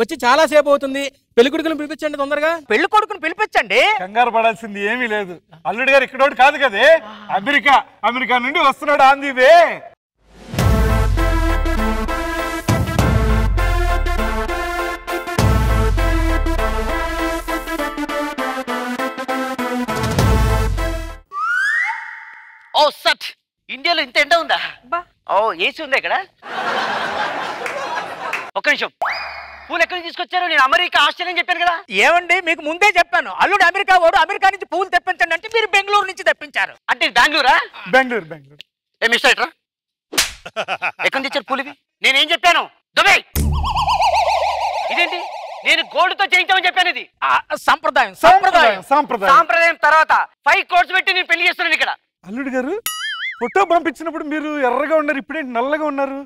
వచ్చి చాలా సేపు అవుతుంది. పెళ్లి కొడుకుని పిలిపించండి తొందరగా. పెళ్లి కొడుకుని పిలిపించండి. కంగారు పడాల్సింది ఏమీ లేదు. అల్లుడు గారు ఇక్కడ కాదు కదే, అమెరికా నుండి వస్తున్నాడు ఆన్ ది వే. ఓ సట్, ఇండియాలో ఇంత ఎండ ఉందా? ఓ ఏసీ ఉందా ఇక్కడ? ఒక్క నిమిషం, పూలు ఎక్కడి నుంచి తీసుకొచ్చారు? నేను అమెరికా ఆస్ట్రేలియా చెప్పాను కదా. ఏమండి, మీకు ముందే చెప్పాను అల్లుడు అమెరికా వాడు, అమెరికా నుంచి పూలు తెప్పించండి అంటే మీరు బెంగళూరు నుంచి తెప్పించారు. అంటే బెంగళూరా? బెంగళూరు. ఏ మిస్టర్ ఎట్రా, ఎక్కడి నుంచి తెచ్చారు పూలు ఇవి? నేనేం చెప్పాను? దుబాయ్. ఇదేంటి, నేను గోల్డ్తో చేయించామని చెప్పాను. ఇది సంప్రదాయం తర్వాత 5 crores పెట్టి నేను పెళ్లి చేస్తున్నాను ఇక్కడ. అల్లుడు గారు ఫోటో పంపించినప్పుడు మీరు ఎర్రగా ఉన్నారు, ఇప్పుడేంటి నల్లగా ఉన్నారు?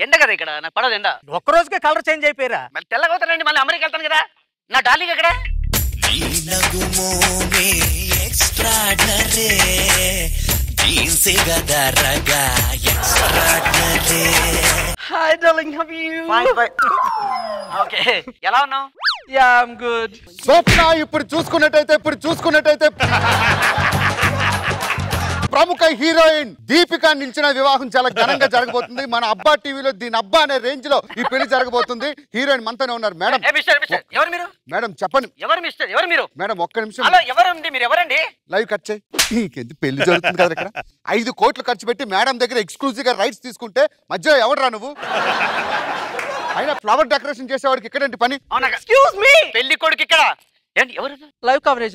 ఎండ కదా ఇక్కడ, నాకు పడదు ఎండ. ఒక్కరోజుకే కలర్ చేంజ్ అయిపోయారా? మళ్ళీ తెల్లగా అవుతారండి. మళ్ళీ అమెరికా వెళ్తాను కదా. నా డార్లింగ్ అక్కడ. Hi darling, how are you? Okay, ఎలా ఉన్నావు? Yeah, I am good. Swapna ఇప్పుడు చూసుకున్నట్టయితే ప్రముఖ హీరోయిన్ దీపిక నిలిచిన వివాహం చాలా ఘనంగా జరగబోతుంది. మన అబ్బా టీవీలో దీని అబ్బా అనే రేంజ్ లో ఈ పెళ్లి జరగబోతుంది. హీరోయిన్ మనతోనే ఉన్నారు. మేడం ఎవరు మీరు? మేడం చెప్పండి. ఎవరు మీరు? మేడం ఒక్క నిమిషం. హలో, ఎవరండి మీరు? ఎవరండి? లైవ్ కట్ చేయి. ఇంకెందుకు పెళ్లి జరుగుతుంది కదా ఇక్కడ. 5 కోట్లు ఖర్చు పెట్టి మేడం దగ్గర ఎక్స్క్లూజివ్ గా రైట్స్ తీసుకుంటే మధ్యలో ఎవడరా నువ్వు? అయినా ఫ్లవర్ డెకరేషన్ చేసేవాడికి ఇక్కడేంటి పని? ఎక్స్క్యూజ్ మీ, పెళ్లి కొడుకు ఇక్కడ. లైవ్ కవరేజ్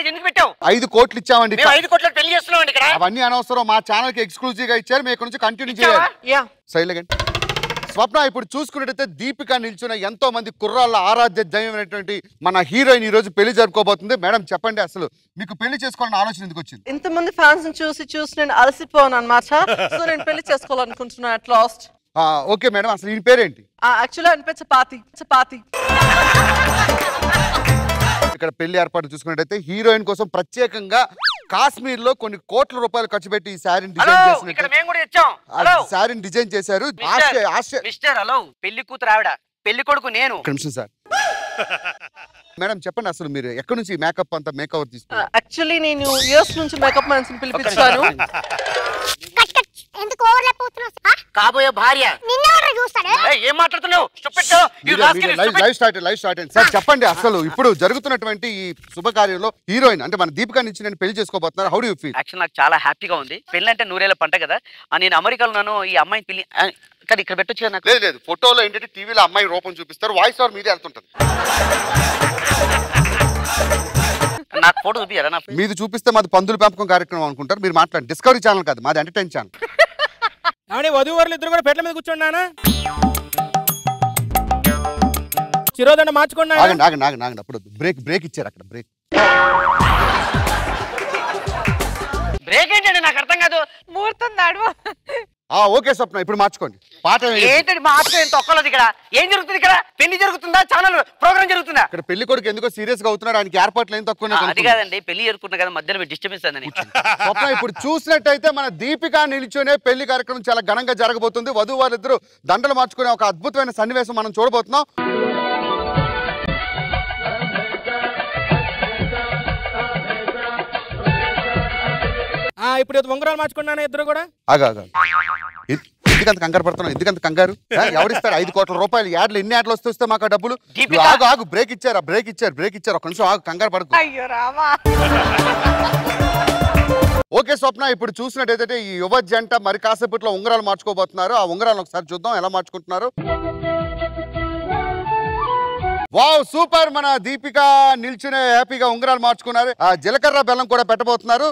ఎందుకు పెట్టావు? 5 కోట్లు ఇచ్చామండి. 5 కోట్ల పెళ్లి చేస్తున్నామండి ఇక్కడ. అవన్నీ అనవసరం. మా ఛానల్ కి ఎక్స్క్లూజివ్ గా ఇచ్చారు, మీకు నుంచి కంటిన్యూ చేయాలి. సైలెంట్. స్వప్న ఇప్పుడు చూసుకున్నట్టయితే దీపిక నిల్చున్న ఎంతో మంది కుర్రాళ్ళ ఆరాధ్య దైవమైనటువంటి మన హీరోయిన్ ఈ రోజు పెళ్లి జరుపుకోబోతుంది. మేడం చెప్పండి, అసలు మీకు పెళ్లి చేసుకోవాలని ఆలోచన ఎందుకు వచ్చింది? ఇంతమంది ఫ్యాన్స్ చూసి నేను అలసిపోను అన్నమాట. సో నేను పెళ్లి చేసుకోవాలనుకుంటున్నాను అట్ లాస్ట్. ఓకే మేడం, అసలు ఈ పేరేంటి? యాక్చువల్లీ అనిపే చపాతి. ఇక్కడ పెళ్లి ఏర్పాటు చూసుకున్నట్టయితే హీరోయిన్ కోసం ప్రత్యేకంగా కాశ్మీర్ లో కొన్ని కోట్ల రూపాయలు ఖర్చు పెట్టి ఈ శారీని డిజైన్ చేశారు. పెళ్లి కూతురు ఆవిడ, పెళ్లి కొడుకు నేను. సార్ మేడం చెప్పండి, అసలు మీరు ఎక్కడి నుంచి మేకప్ అంతా మేకవర్ తీసుకున్నారు? యాక్చువల్లీ నేను యూఎస్ నుంచి మేకప్ మ్యాన్స్ ని పిలిపించాను. కాబోయే భార్య ఏం మాట్లాడుతున్నావు? సార్ చెప్పండి, అసలు ఇప్పుడు జరుగుతున్నటువంటి ఈ శుభకార్యంలో హీరోయిన్ అంటే మన దీపిక నుంచి నేను పెళ్లి చేసుకోబోతున్నారు. How do you feel? Actual నాకు చాలా హ్యాపీగా ఉంది. పెళ్లి అంటే 100 ఏళ్ల పంట కదా. నేను అమెరికాలో ఉన్నాను, ఈ అమ్మాయిని పెళ్లి కానీ ఇక్కడ పెట్టొచ్చు కదా. నాకు లేదు, ఫోటోలో ఏంటంటే టీవీలో అమ్మాయి రూపం చూపిస్తారు, వాయిస్ ఓవర్ మీదే వెళ్తుంటది. నాకు ఫోటో చూపియారా? మీది చూపిస్తే మాది పందుల పెంపకం కార్యక్రమం అనుకుంటారు. మీరు మాట్లాడండి. డిస్కవరీ ఛానల్ కాదు, మాది ఎంటర్టైన్ ఛానల్. కానీ వధువరులు ఇద్దరు కూడా పెట్టల మీద కూర్చోండి. చిరోదండ మార్చుకోండి. ఆగండి. అప్పుడు బ్రేక్ ఇచ్చారు. అక్కడ బ్రేక్ ఏంటండి? నాకు అర్థం కాదు. ముహూర్తం నడువ. ఓకే స్వప్న, ఇప్పుడు మార్చుకోండి. పాట ఏంటంటే మార్చుకోండి. తొక్కలేదు ఇక్కడ. ఏం జరుగుతుంది ఇక్కడ? పెళ్లి జరుగుతుందా? ఛానల్ ప్రోగ్రామ్ జరుగుతుందా? ఇక్కడ పెళ్లి కొడుకు ఎందుకో సీరియస్ గా అవుతున్నాడు. ఆయనకి ఏర్పాట్లు ఏం తక్కువ. అది కాదండి, పెళ్లి జరుగుతున్నా కదా, మధ్యలో డిస్టర్బెన్స్ అండి. స్వప్న ఇప్పుడు చూసినట్టయితే మన దీపిక నిలిచోనే పెళ్లి కార్యక్రమం చాలా ఘనంగా జరగబోతుంది. వధువు వారిద్దరు దండలు మార్చుకునే ఒక అద్భుతమైన సన్నివేశం మనం చూడబోతున్నాం. ఇప్పుడు ఉంగరాలు మార్చుకున్నాను ఇద్దరు కూడా. ఎందుకంత కంగారు పడుతున్నావు? ఎందుకంత కంగారు? ఎవరిస్తారు 5 కోట్ల రూపాయలు? యాడ్లు ఎన్ని యాడ్లు వస్తే మాకు ఆ డబ్బులు? ఆగు బ్రేక్ ఇచ్చారు. ఒక నిమిషం ఆగు, కంగారు పడుకో. ఓకే స్వప్న, ఇప్పుడు చూసినట్టయితే ఈ యువ జంట మరి కాసేపట్లో ఉంగరాలు మార్చుకోబోతున్నారు. ఆ ఉంగరాలను ఒకసారి చూద్దాం ఎలా మార్చుకుంటున్నారు. Wow super! మన దీపిక నిల్చునే హ్యాపీగా ఉంగరాలు మార్చుకున్నారు. ఆ జీలకర్ర బెల్లం కూడా పెట్టబోతున్నారు.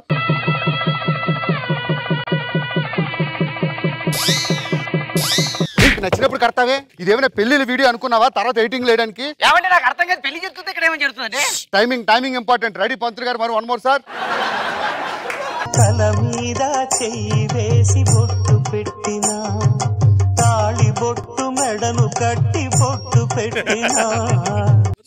నచ్చినప్పుడు కడతావే. ఇదేమైనా పెళ్లి వీడియో అనుకున్నావా? తర్వాత ఎడిటింగ్ లేయడానికి. నాకు అర్థం కాదు, పెళ్లి జరుగుతుంది ఇక్కడ ఏమని జరుగుతుంది? Timing important. రెడీ పంతులు గారు, మరి 1 more సార్. తల మీద చెయ్యి వేసి బొట్టు పెట్టినా, తాళి బొట్టు మెడను కట్టి బొట్టు పెట్టినా.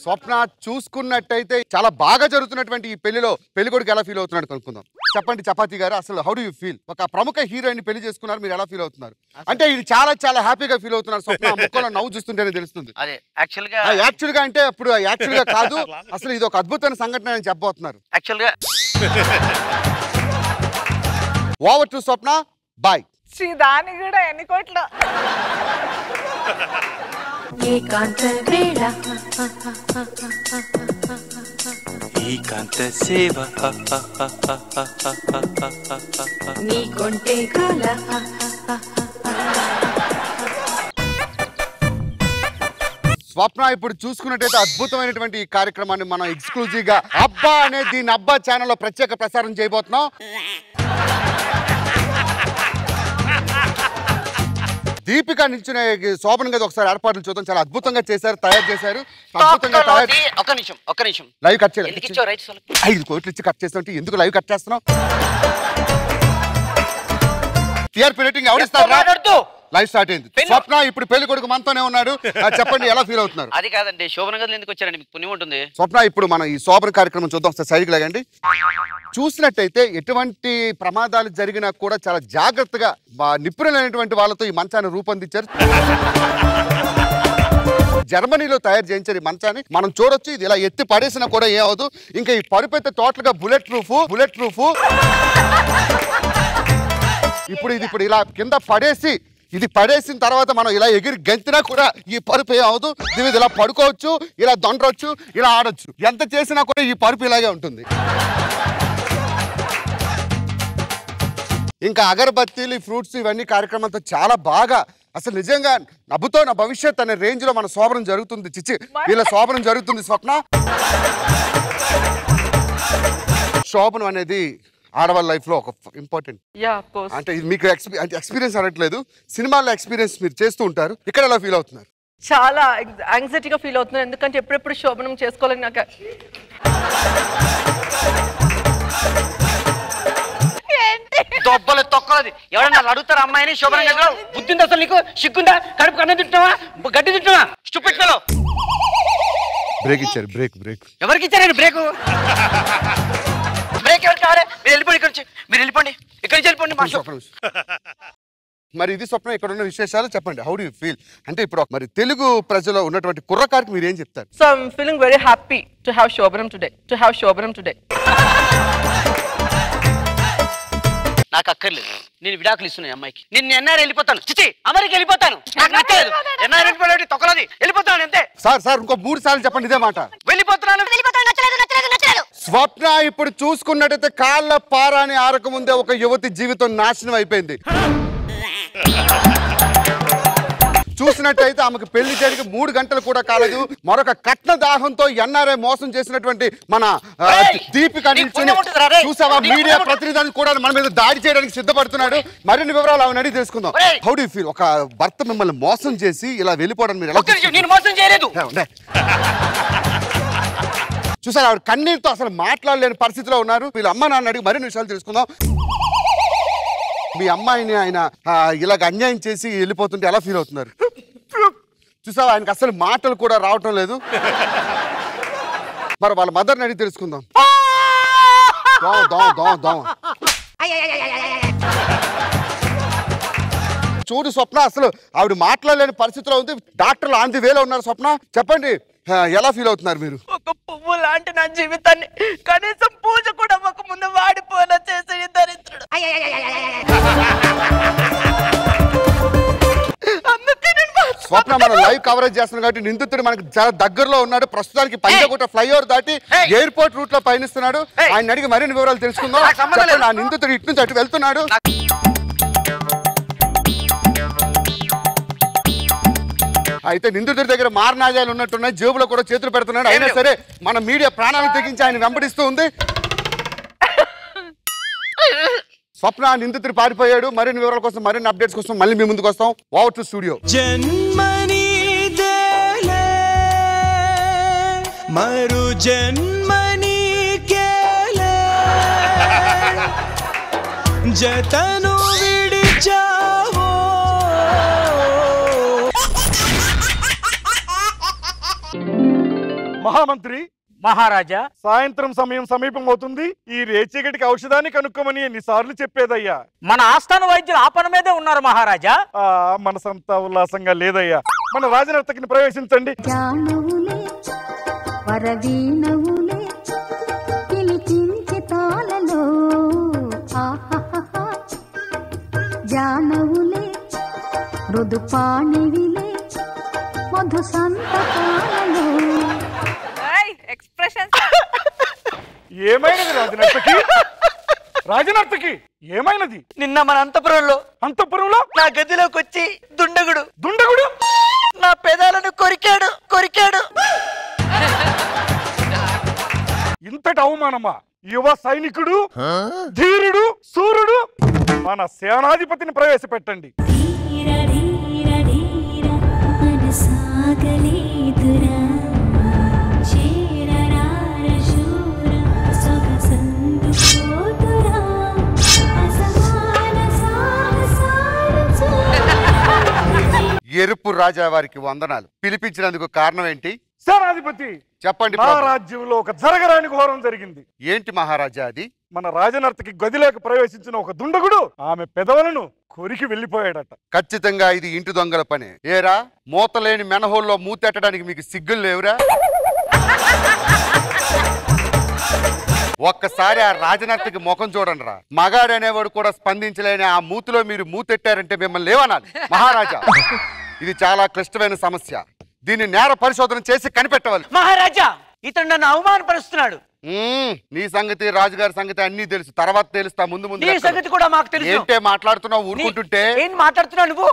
స్వప్న చూసుకున్నట్టయితే చాలా బాగా జరుగుతున్నటువంటి ఈ పెళ్లిలో పెళ్లి కొడుకు ఎలా ఫీల్ అవుతున్నాడు కనుక్కుందాం. చెప్పండి చపాతి గారు, అసలు హౌ డు యూ ఫీల్? ఒక ప్రముఖ హీరోయిన్ పెళ్లి చేసుకున్నారు, మీరు ఎలా ఫీల్ అవుతున్నారు? అంటే ఇది చాలా చాలా హ్యాపీగా ఫీల్ అవుతున్నారు. స్వప్న ముక్కలో నవ్వు చూస్తుంటేనే తెలుస్తుంది. అదే యాక్చువల్గా యాక్చువల్గా అంటే అప్పుడు యాక్చువల్గా కాదు, అసలు ఇది ఒక అద్భుతమైన సంఘటన అని చెప్పబోతున్నారు. యాక్చువల్గా ఓవర్ టు స్వప్న, బాయ్. దాని కూడా ఎన్ని కోట్లు ఏకాంత వేళ ఏకాంత సేవ నీ కొంటే కాల స్వప్న ఇప్పుడు చూసుకున్నట్టయితే అద్భుతమైనటువంటి ఈ కార్యక్రమాన్ని మనం ఎక్స్క్లూజివ్ గా అబ్బా అనే దీని అబ్బా ఛానల్లో ప్రత్యేక ప్రసారం చేయబోతున్నాం. దీపిక నిల్చునే శోభన్ గది ఒకసారి ఏర్పాట్లు చూద్దాం. చాలా అద్భుతంగా చేశారు, తయారు చేశారు. అద్భుతంగా ఒక్క నిమిషం లైవ్ కట్ చేయాలి. ఎందుకు ఇచ్చావు రైట్స్? 5 కోట్లు ఇచ్చి కట్ చేస్తుంటే ఎందుకు లైవ్ కట్ చేస్తున్నాం? టీఆర్పీ రేటింగ్ ఎవరిస్తారు? లైవ్ స్టార్ట్ అయింది. స్వప్న ఇప్పుడు పెళ్లి కొడుకు మనతోనే ఉన్నాడు. చెప్పండి ఎలా ఫీల్ అవుతున్నారు? అది కాదండి, శోభన గదులు ఎందుకు వచ్చారండి? మీకు పుణ్యం ఉంటుంది. స్వప్న ఇప్పుడు మనం ఈ శోభన కార్యక్రమం చూద్దాం. ఒకసారి సైడ్కి లాగండి. చూసినట్టయితే ఎటువంటి ప్రమాదాలు జరిగినా కూడా చాలా జాగ్రత్తగా నిపుణులైనటువంటి వాళ్ళతో ఈ మంచాన్ని రూపొందించారు. జర్మనీలో తయారు చేయించారు ఈ మంచాన్ని. మనం చూడొచ్చు, ఇది ఇలా ఎత్తి పడేసినా కూడా ఏమవుదు. ఇంకా ఈ పరుపు అయితే టోటల్ గా బుల్లెట్ ప్రూఫ్. ఇప్పుడు ఇలా కింద పడేసి, ఇది పడేసిన తర్వాత మనం ఇలా ఎగిరి గెంతినా కూడా ఈ పరుపు ఏమవుదు. దీని మీద ఇలా పడుకోవచ్చు, ఇలా దొండవచ్చు, ఇలా ఆడొచ్చు. ఎంత చేసినా కూడా ఈ పరుపు ఇలాగే ఉంటుంది. ఇంకా అగరబత్తీలు, ఫ్రూట్స్ ఇవన్నీ కార్యక్రమంతో చాలా బాగా, అసలు నిజంగా నవ్వుతో నా భవిష్యత్ అనే రేంజ్ లో మన శోభనం జరుగుతుంది. చిచ్చి వీళ్ళ శోభనం జరుగుతుంది. స్వప్న, శోభనం అనేది ఆడవాళ్ళ లైఫ్ లో ఒక ఇంపార్టెంట్. అంటే ఇది మీకు ఎక్స్పీరియన్స్ అనట్లేదు, సినిమాల్లో ఎక్స్పీరియన్స్ మీరు చేస్తూ ఉంటారు. ఇక్కడ ఎలా ఫీల్ అవుతున్నారు? చాలా యాంగ్జైటీగా ఫీల్ అవుతున్నాను, ఎందుకంటే ఎప్పుడెప్పుడు శోభనం చేసుకోవాలని నాకు. దొబ్బలు తొక్కలది ఎవరన్నా అడుగుతారు అమ్మాయిని శోభన గదిలో? బుద్ధింది అసలు నీకు? సిగ్గుందా? కడుపు కన్న తింటున్నావా? గడ్డి తింటున్నావా? Stupid fellow. బ్రేక్ ఇచ్చారు. బ్రేక్ ఎవరికి ఇచ్చారండి బ్రేక్? బ్రేక్ ఎవరు కావాలి? మీరు వెళ్ళిపోండి, మీరు వెళ్ళిపోండి, ఇక్కడి నుంచి వెళ్ళిపోండి. మరి ఇది స్వప్న, ఇక్కడ ఉన్న విశేషాలు చెప్పండి. How do you feel? అంటే ఇప్పుడు మరి తెలుగు ప్రజలో ఉన్నటువంటి కుర్రకారికి మీరు ఏం చెప్తారు? So I am feeling very happy to have శోభనం టుడే. నాకు అక్కర్లేదు, నేను విడాకులు ఇస్తున్నాను అమ్మాయికి. నేను ఎన్ఆర్ వెళ్ళిపోతాను, చిచి అమెరికా వెళ్ళిపోతాను. నాకు నచ్చలేదు ఎన్ఆర్ వెళ్ళిపోయి తొక్కలది, వెళ్ళిపోతాను అంతే. సార్ ఇంకో 3 సార్లు చెప్పండి ఇదే మాట. వెళ్ళిపోతున్నాను. స్వప్న ఇప్పుడు చూసుకున్నట్టయితే కాళ్ళ పారాని ఆరక ముందే ఒక యువతి జీవితం నాశనం అయిపోయింది. చూసినట్టయితే ఆమెకు పెళ్లి జరిగి 3 గంటలు కూడా కాలేదు. మరొక కట్న దాహంతో ఎన్ఆర్ఐ మోసం చేసినటువంటి మన దీపిక నిల్చుని చూసావా, మీడియా ప్రతినిధులు కూడా మన మీద దాడి చేయడానికి సిద్ధపడుతున్నాడు. మరిన్ని వివరాలు ఆమె అడిగి తెలుసుకుందాం. How do you feel? ఒక భర్త మిమ్మల్ని మోసం చేసి ఇలా వెళ్ళిపోవడం మీరు ఎలా? నేను మోసం చేయలేదు. చూసారు, ఆవిడ కన్నీరుతో అసలు మాట్లాడలేని పరిస్థితిలో ఉన్నారు. వీళ్ళ అమ్మ నాన్న అడిగి మరిన్ని విషయాలు తెలుసుకుందాం. మీ అమ్మాయిని ఆయన ఇలాగ అన్యాయం చేసి వెళ్ళిపోతుంటే ఎలా ఫీల్ అవుతున్నారు? చూసావా, ఆయనకు అసలు మాటలు కూడా రావటం లేదు. మరి వాళ్ళ మదర్ని అడిగి తెలుసుకుందాం. చూడు స్వప్న, అసలు ఆవిడ మాట్లాడలేని పరిస్థితిలో ఉంది. డాక్టర్లు ఆన్ ది వేలో ఉన్నారు. స్వప్న చెప్పండి, ఎలా ఫీల్ అవుతున్నారు మీరు? ఒక పువ్వు లాంటి నా జీవితాన్ని కనీసం పూజ కూడా ఒక ముందు వాడిపోయినా చేసే దరిద్రుడు. స్వప్న, మనం లైవ్ కవరేజ్ చేస్తున్నాం కాబట్టి నిందితుడు మనకి చాలా దగ్గరలో ఉన్నాడు. ప్రస్తుతానికి పంజాగుట్ట ఫ్లైఓవర్ దాటి ఎయిర్పోర్ట్ రూట్ లో పయనిస్తున్నాడు. ఆయన అడిగి మరిన్ని వివరాలు తెలుసుకుందాం. ఆ నిందితుడు ఇటు నుంచి అటు వెళ్తున్నాడు. అయితే నిందితుడి దగ్గర మారణాజాలు ఉన్నట్టున్నాయి, జేబులో కూడా చేతులు పెడుతున్నాడు. అయినా సరే మన మీడియా ప్రాణాలను తెగించి ఆయన వెంబడిస్తూ ఉంది. స్వప్న నిందితుడు పారిపోయాడు. మరిన్ని వివరాల కోసం, మరిన్ని అప్డేట్స్ కోసం మళ్ళీ మీ ముందుకు వస్తాం. Over to studio. జన్మని దేలే మరు జన్మని కేలే జతను విడిచావో. మహామంత్రి, మహారాజా సాయంత్రం సమయం సమీపం అవుతుంది. ఈ రేచీగటికి ఔషధాన్ని కనుక్కోమని ఎన్నిసార్లు చెప్పేదయ్యా. మన ఆస్థాన వైద్యులు ఆ పని మీదే ఉన్నారు మహారాజా. మనసంతా ఉల్లాసంగా లేదయ్యా. మన రాజనర్తకిని ప్రవేశించండి. జానవులే మృదు పాణివిలే మధు సంతకాలలో. ఏమైనది రాజనర్తకి? రాజనర్తకి ఏమైనది? నిన్న మన అంతపురంలో నా గదిలోకి వచ్చి దుండగుడు నా పెదాలను కొరికాడు. ఇంతటి అవమానమా? యువ సైనికుడు, ధీరుడు, సూర్యుడు మన సేనాధిపతిని ప్రవేశపెట్టండి. ఎరుపు రాజా వారికి వందనాలు. పిలిపించినందుకు కారణం ఏంటి? సేనాధిపతి చెప్పండి. మా రాజ్యంలో ఒక జరగరాని ఘోరం జరిగింది. ఏంటి మహారాజా అది? మన రాజనర్తకి గదిలోకి ప్రవేశించిన ఒక దుండగుడు ఆమె పెదవులను కొరికి వెళ్ళిపోయాడట. ఖచ్చితంగా ఇది ఇంటి దొంగల పనే. ఏరా, మూతలేని మెనహోల్లో మూతెట్టడానికి మీకు సిగ్గులు లేవురా? ఒక్కసారి ఆ రాజనర్తకి ముఖం చూడండి రా. మగాడు అనేవాడు కూడా స్పందించలేని ఆ మూతిలో మీరు మూతెట్టారంటే మిమ్మల్ని లేవనాలి. మహారాజా, ఇది చాలా క్లిష్టమైన సమస్య. దీన్ని నేర పరిశోధన చేసి కనిపెట్టవాలి. మహారాజా, ఇతను నన్ను అవమానపరుస్తున్నాడు. నీ సంగతి, రాజుగారి సంగతి అన్ని తెలుసు. తర్వాత తెలుస్తా. ముందు నీ సంగతి కూడా మాకు తెలుసు. ఏంటే మాట్లాడుతున్నావు ఊరుకుంటుంటే? ఏం మాట్లాడుతున్నావు నువ్వు?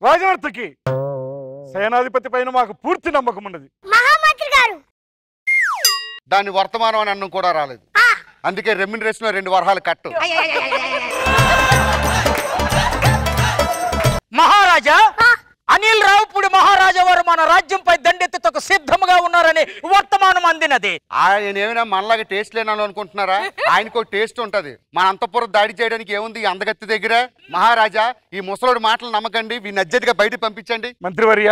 రాజనర్తకి సేనాధిపతి పైన మాకు పూర్తి నమ్మకం ఉన్నది. మహామంత్రి గారు, దాన్ని వర్తమానం అని అన్నం కూడా రాలేదు. అందుకే రెమ్యునరేషన్ లో 2 వరహాలు కట్టు. మహారాజా, అనిల్ రావుపూడి మహారాజా వారు మన రాజ్యంపై దండెత్తుటకు సిద్ధంగా ఉన్నారని వర్తమానం అందినది. ఆయన ఏమైనా మనలాగా టేస్ట్ లేనని అనుకుంటున్నారా? ఆయనకు టేస్ట్ ఉంటది. మన అంతఃపురం దాడి చేయడానికి ఏముంది అందగత్తి దగ్గర? మహారాజా, ఈ ముసలోడి మాటలు నమ్మకండి. వీడిని అర్జెంట్గా బయటకు పంపించండి. మంత్రివర్య,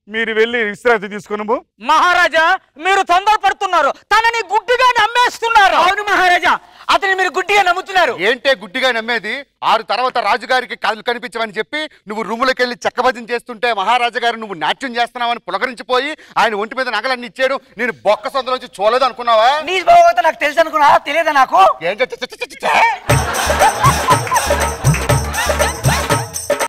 మీరు వెళ్ళి విశ్రాంతి తీసుకును. మహారాజా, మీరు తొందరపడుతున్నారు. తనని గుడ్డిగా నమ్మేస్తున్నారు. అవును మహారాజా, అతని మీరు గుడ్డిగా నమ్ముతున్నారు. ఏంటే గుడ్డిగా నమ్మేది? 6 తర్వాత రాజుగారికి కళ్ళు కనిపించమని చెప్పి నువ్వు రూములకు వెళ్ళి చెక్కభజన చేస్తుంటే మహారాజా గారు నువ్వు నాట్యం చేస్తున్నావని పులకరించిపోయి ఆయన ఒంటి మీద నగలన్నీ ఇచ్చాడు. నేను బొక్క సందులోంచి చూడలేదు అనుకున్నావా? నీ బాగోత నాకు తెలుసు అనుకున్నావా? తెలియదా నాకు?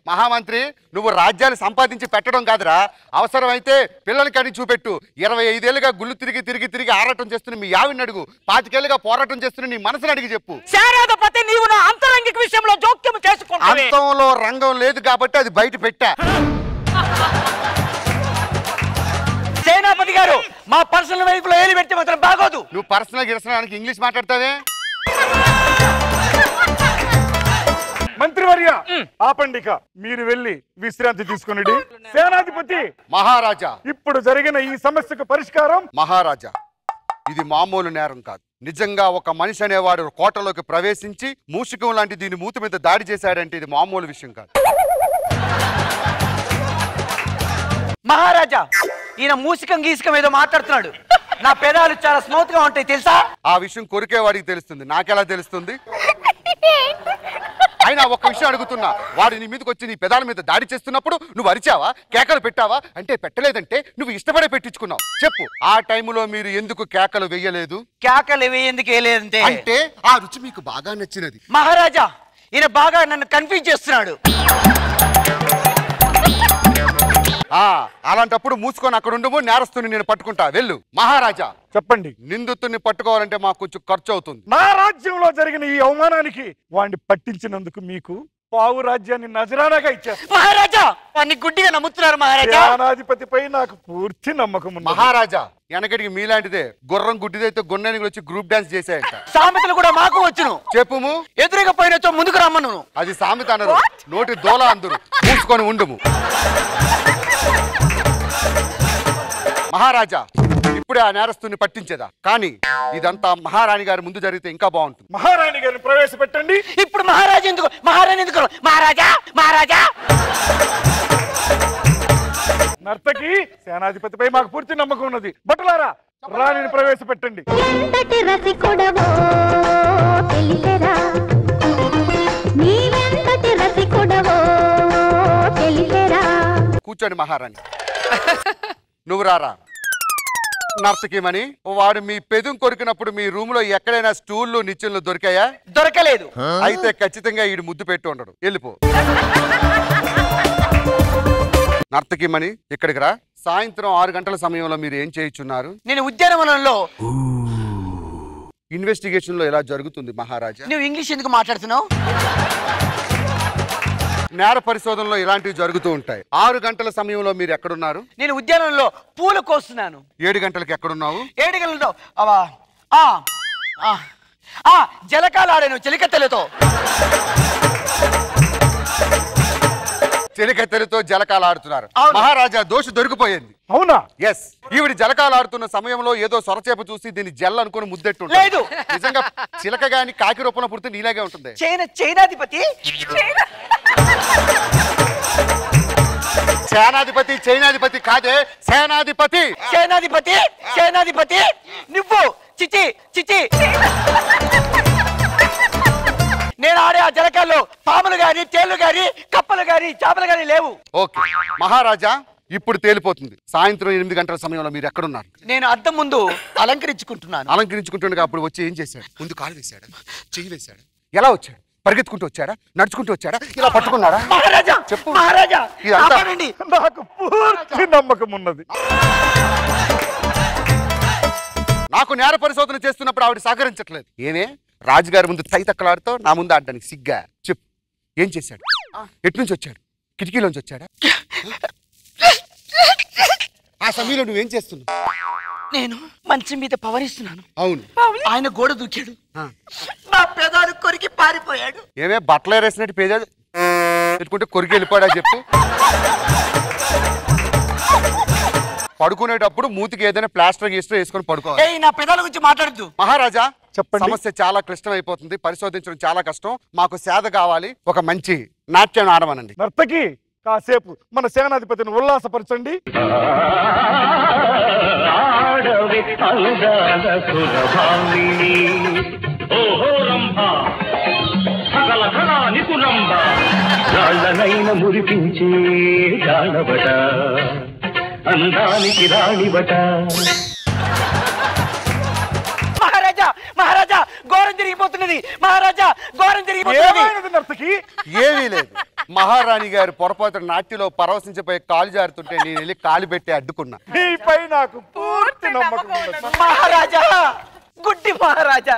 మహామంత్రి, నువ్వు రాజ్యాలు సంపాదించి పెట్టడం కాదురా, అవసరమైతే పిల్లలకి అని చూపెట్టు. 25 ఏళ్ళుగా గుళ్ళు తిరిగి ఆరాటం చేస్తున్న మీ యావిని అడుగు. 25 ఏళ్ళుగా పోరాటం చేస్తున్న నీ మనసుని అడిగి చెప్పు. సేనాధిపతి, నీవు నా అంతరంగిక విషయంలో జోక్యం చేసుకుంటావు. అంతంలో రంగం లేదు కాబట్టి అది బయట పెట్టా. సేనాపతి గారు, మా పర్సనల్ వైఫ్ లో ఏలి పెడితే మాత్రం బాగోదు. నువ్వు పర్సనల్ గిరసనానికి ఇంగ్లీష్ మాట్లాడతావే? మంత్రివర్య, ఆపండిక. మీరు వెళ్ళి విశ్రాంతి తీసుకుని. సేనాధిపతి మహారాజా, ఇప్పుడు జరిగిన ఈ సమస్యకు పరిష్కారం. మహారాజా, ఇది మామూలు నేరం కాదు. నిజంగా ఒక మనిషి అనేవాడు కోటలోకి ప్రవేశించి మూషికం లాంటి దీని మూతి మీద దాడి చేశాడంటే ఇది మామూలు విషయం కాదు. మహారాజా, ఈయన మూసికం గీసికం ఏదో మాట్లాడుతున్నాడు. నా పెదాలు చాలా స్మూత్ గా ఉంటాయి తెలుసా? ఆ విషయం కొరికేవాడికి తెలుస్తుంది, నాకెలా తెలుస్తుంది? అయినా ఒక్క విషయం అడుగుతున్నా, వాడు నీ మీదకి వచ్చి నీ పెదాల మీద దాడి చేస్తున్నప్పుడు నువ్వు అరిచావా, కేకలు పెట్టావా? అంటే పెట్టలేదంటే నువ్వు ఇష్టపడే పెట్టించుకున్నావు. చెప్పు, ఆ టైంలో మీరు ఎందుకు కేకలు వేయలేదు? కేకలు ఎందుకు వేయలేదంటే అంటే ఆ రుచి మీకు బాగా నచ్చినది. మహారాజా, ఈయన బాగా నన్ను కన్ఫ్యూజ్ చేస్తున్నాడు. అలాంటప్పుడు మూసుకొని అక్కడ ఉండము, నేరస్తుని నేను పట్టుకుంటా. వెళ్ళు. మహారాజా, చెప్పండి. నిందితుడిని పట్టుకోవాలంటే మాకు కొంచెం ఖర్చు అవుతుంది. నా రాజ్యంలో జరిగిన ఈ అవమానానికి వాడిని పట్టించినందుకు మీకు పావు రాజ్యాన్ని నజరానాగా ఇచ్చారు. మహారాజా, వాడిని గుడ్డిగా నమ్ముతున్నారు. మహారాజా, సేనాధిపతిపై నాకు పూర్తి నమ్మకం ఉంది. మహారాజా, వెనకడికి మీలాంటిదే గుర్రం గుడ్డిదైతే గున్నానికి వచ్చి గ్రూప్ డాన్స్ చేసాయంట. సామెతలు కూడా మాకు వచ్చును. చెప్పుము. ఎదురుగా పోయినచో ముందుకు రమ్మను. అది సామెత అనరు, నోటి దోల అందరు. మూసుకొని ఉండుము. మహారాజా, ఇప్పుడే ఆ నేరస్తుని పట్టించేదా? కానీ ఇదంతా మహారాణి గారి ముందు జరిగితే ఇంకా బాగుంటుంది. మహారాణి గారిని ప్రవేశపెట్టండి. ఇప్పుడు మహారాజా ఎందుకు? మహారాణి ఎందుకు? మహారాజా, మహారాజా. నర్తకి, సేనాధిపతిపై మాకు పూర్తి నమ్మకం ఉన్నది. భటులారా, రాణిని ప్రవేశపెట్టండి. ఎంతటి రసికుడవో తెలియరా, నీవెంతటి రసికుడవో తెలియరా. కూర్చోండి మహారాణి. నువ్వు రారా. నర్తకిమని వాడు మీ పెదం కొరికినప్పుడు మీ రూమ్ లో ఎక్కడైనా స్టూళ్ళు నిచ్చెనలు దొరికాయా? దొరకలేదు. అయితే ఖచ్చితంగా ఈడు ముద్దు పెట్టి ఉండడు. వెళ్ళిపో. నర్తకిమని ఇక్కడికి రా. సాయంత్రం 6 గంటల సమయంలో మీరు ఏం చేయించున్నారు? నేను ఉద్యానవనంలో. ఇన్వెస్టిగేషన్ లో ఎలా జరుగుతుంది మహారాజా? నువ్వు ఇంగ్లీష్ ఎందుకు మాట్లాడుతున్నావు? నేర పరిశోధనలో ఇలాంటివి జరుగుతూ ఉంటాయి. 6 గంటల సమయంలో మీరు ఎక్కడున్నారు? నేను ఉద్యానంలో పూలు కోస్తున్నాను. 7 గంటలకు ఎక్కడున్నావు? 7 గంటలతో జలకాలాడాను చెలికత్తెలతో. చెలికత్తెలతో జలకాలు ఆడుతున్నారు. అవును. మహారాజా దోషి దొరికిపోయింది. అవునా? ఎస్. ఈవిడి జలకాలు ఆడుతున్న సమయంలో ఏదో సొరచేప చూసి దీన్ని జల్ అనుకుని ముద్దెట్టు లేదు. నిజంగా చిలక గాని కాకి రూపంలో పుడితే నీలాగే ఉంటుంది. చైనాధిపతి సేనాధిపతి చైనాధిపతి కాదే, సేనాధిపతి. సేనాధిపతి నువ్వు. చిచి చిచి. నేను ఆడే ఆ జలకాల్లో పాములు గాని, తేళ్లు గాని, కప్పలు గాని, చేపలు గాని లేవు. ఓకే మహారాజా, ఇప్పుడు తేలిపోతుంది. సాయంత్రం 8 గంటల సమయంలో మీరు ఎక్కడున్నారు? నేను అద్దం ముందు అలంకరించుకుంటున్నాను. అలంకరించుకుంటుండగా అప్పుడు వచ్చి ఏం చేశాడు? ముందు కాలు వేశాడా, చెయ్యి వేశాడా, ఎలా వచ్చాడు? పరిగెత్తుకుంటూ వచ్చాడా, నడుచుకుంటూ వచ్చాడా, ఇలా పట్టుకున్నాడా? మహారాజా చెప్పు. మహారాజా ఇదంతా ఆపండి. నాకు పూర్తి నమ్మకం ఉన్నది. నాకు నేర పరిశోధన చేస్తున్నప్పుడు ఆవిడ సహకరించట్లేదు. ఏమే రాజుగారి ముందు తైతక్కలాడుతో నా ముందు ఆడడానికి సిగ్గా? చెప్పు, ఏం చేశాడు? ఎటు నుంచి వచ్చాడు? కిటికీలోంచి వచ్చాడా? ఆ సమయంలో నువ్వేం చేస్తున్నావు? నేను మంచం మీద పవరిస్తున్నాను. అవును. ఆయన గోడ దూకాడు. నా పెదాలు కొరికి పారిపోయాడు. ఏమే బట్టలు వేసినట్టు పేజాడు పెట్టుకుంటే కొరికి వెళ్ళిపోయాడా చెప్పు. పడుకునేటప్పుడు మూతికి ఏదైనా ప్లాస్టర్ గీస్టర్ వేసుకొని పడుకోవాలి. నా పెదాల గురించి మాట్లాడద్దు. మహారాజా చెప్పండి. సమస్య చాలా క్లిష్టం అయిపోతుంది. పరిశోధించడం చాలా కష్టం. మాకు సేద కావాలి. ఒక మంచి నాట్యం ఆడమనండి. నర్తకి కాసేపు మన సేనాధిపతిని ఉల్లాసపరచండి. మురిపించే జానబట అందానికి రాణిబట. మహారాజా మహారాజా ఘోరం తిరిగిపోతున్నది. మహారాజా ఘోరం తిరిగిపోతున్నది. నర్తకి ఏమీ లేదు. మహారాణి గారు పొరపాటు నాట్యంలో పరవశించిపోయి కాలు జారుతుంటే నేను వెళ్ళి కాలు పెట్టి అడ్డుకున్నా. నీపై నాకు పూర్తి నమ్మకం ఉన్నది. మహారాజా గుడ్డి మహారాజా.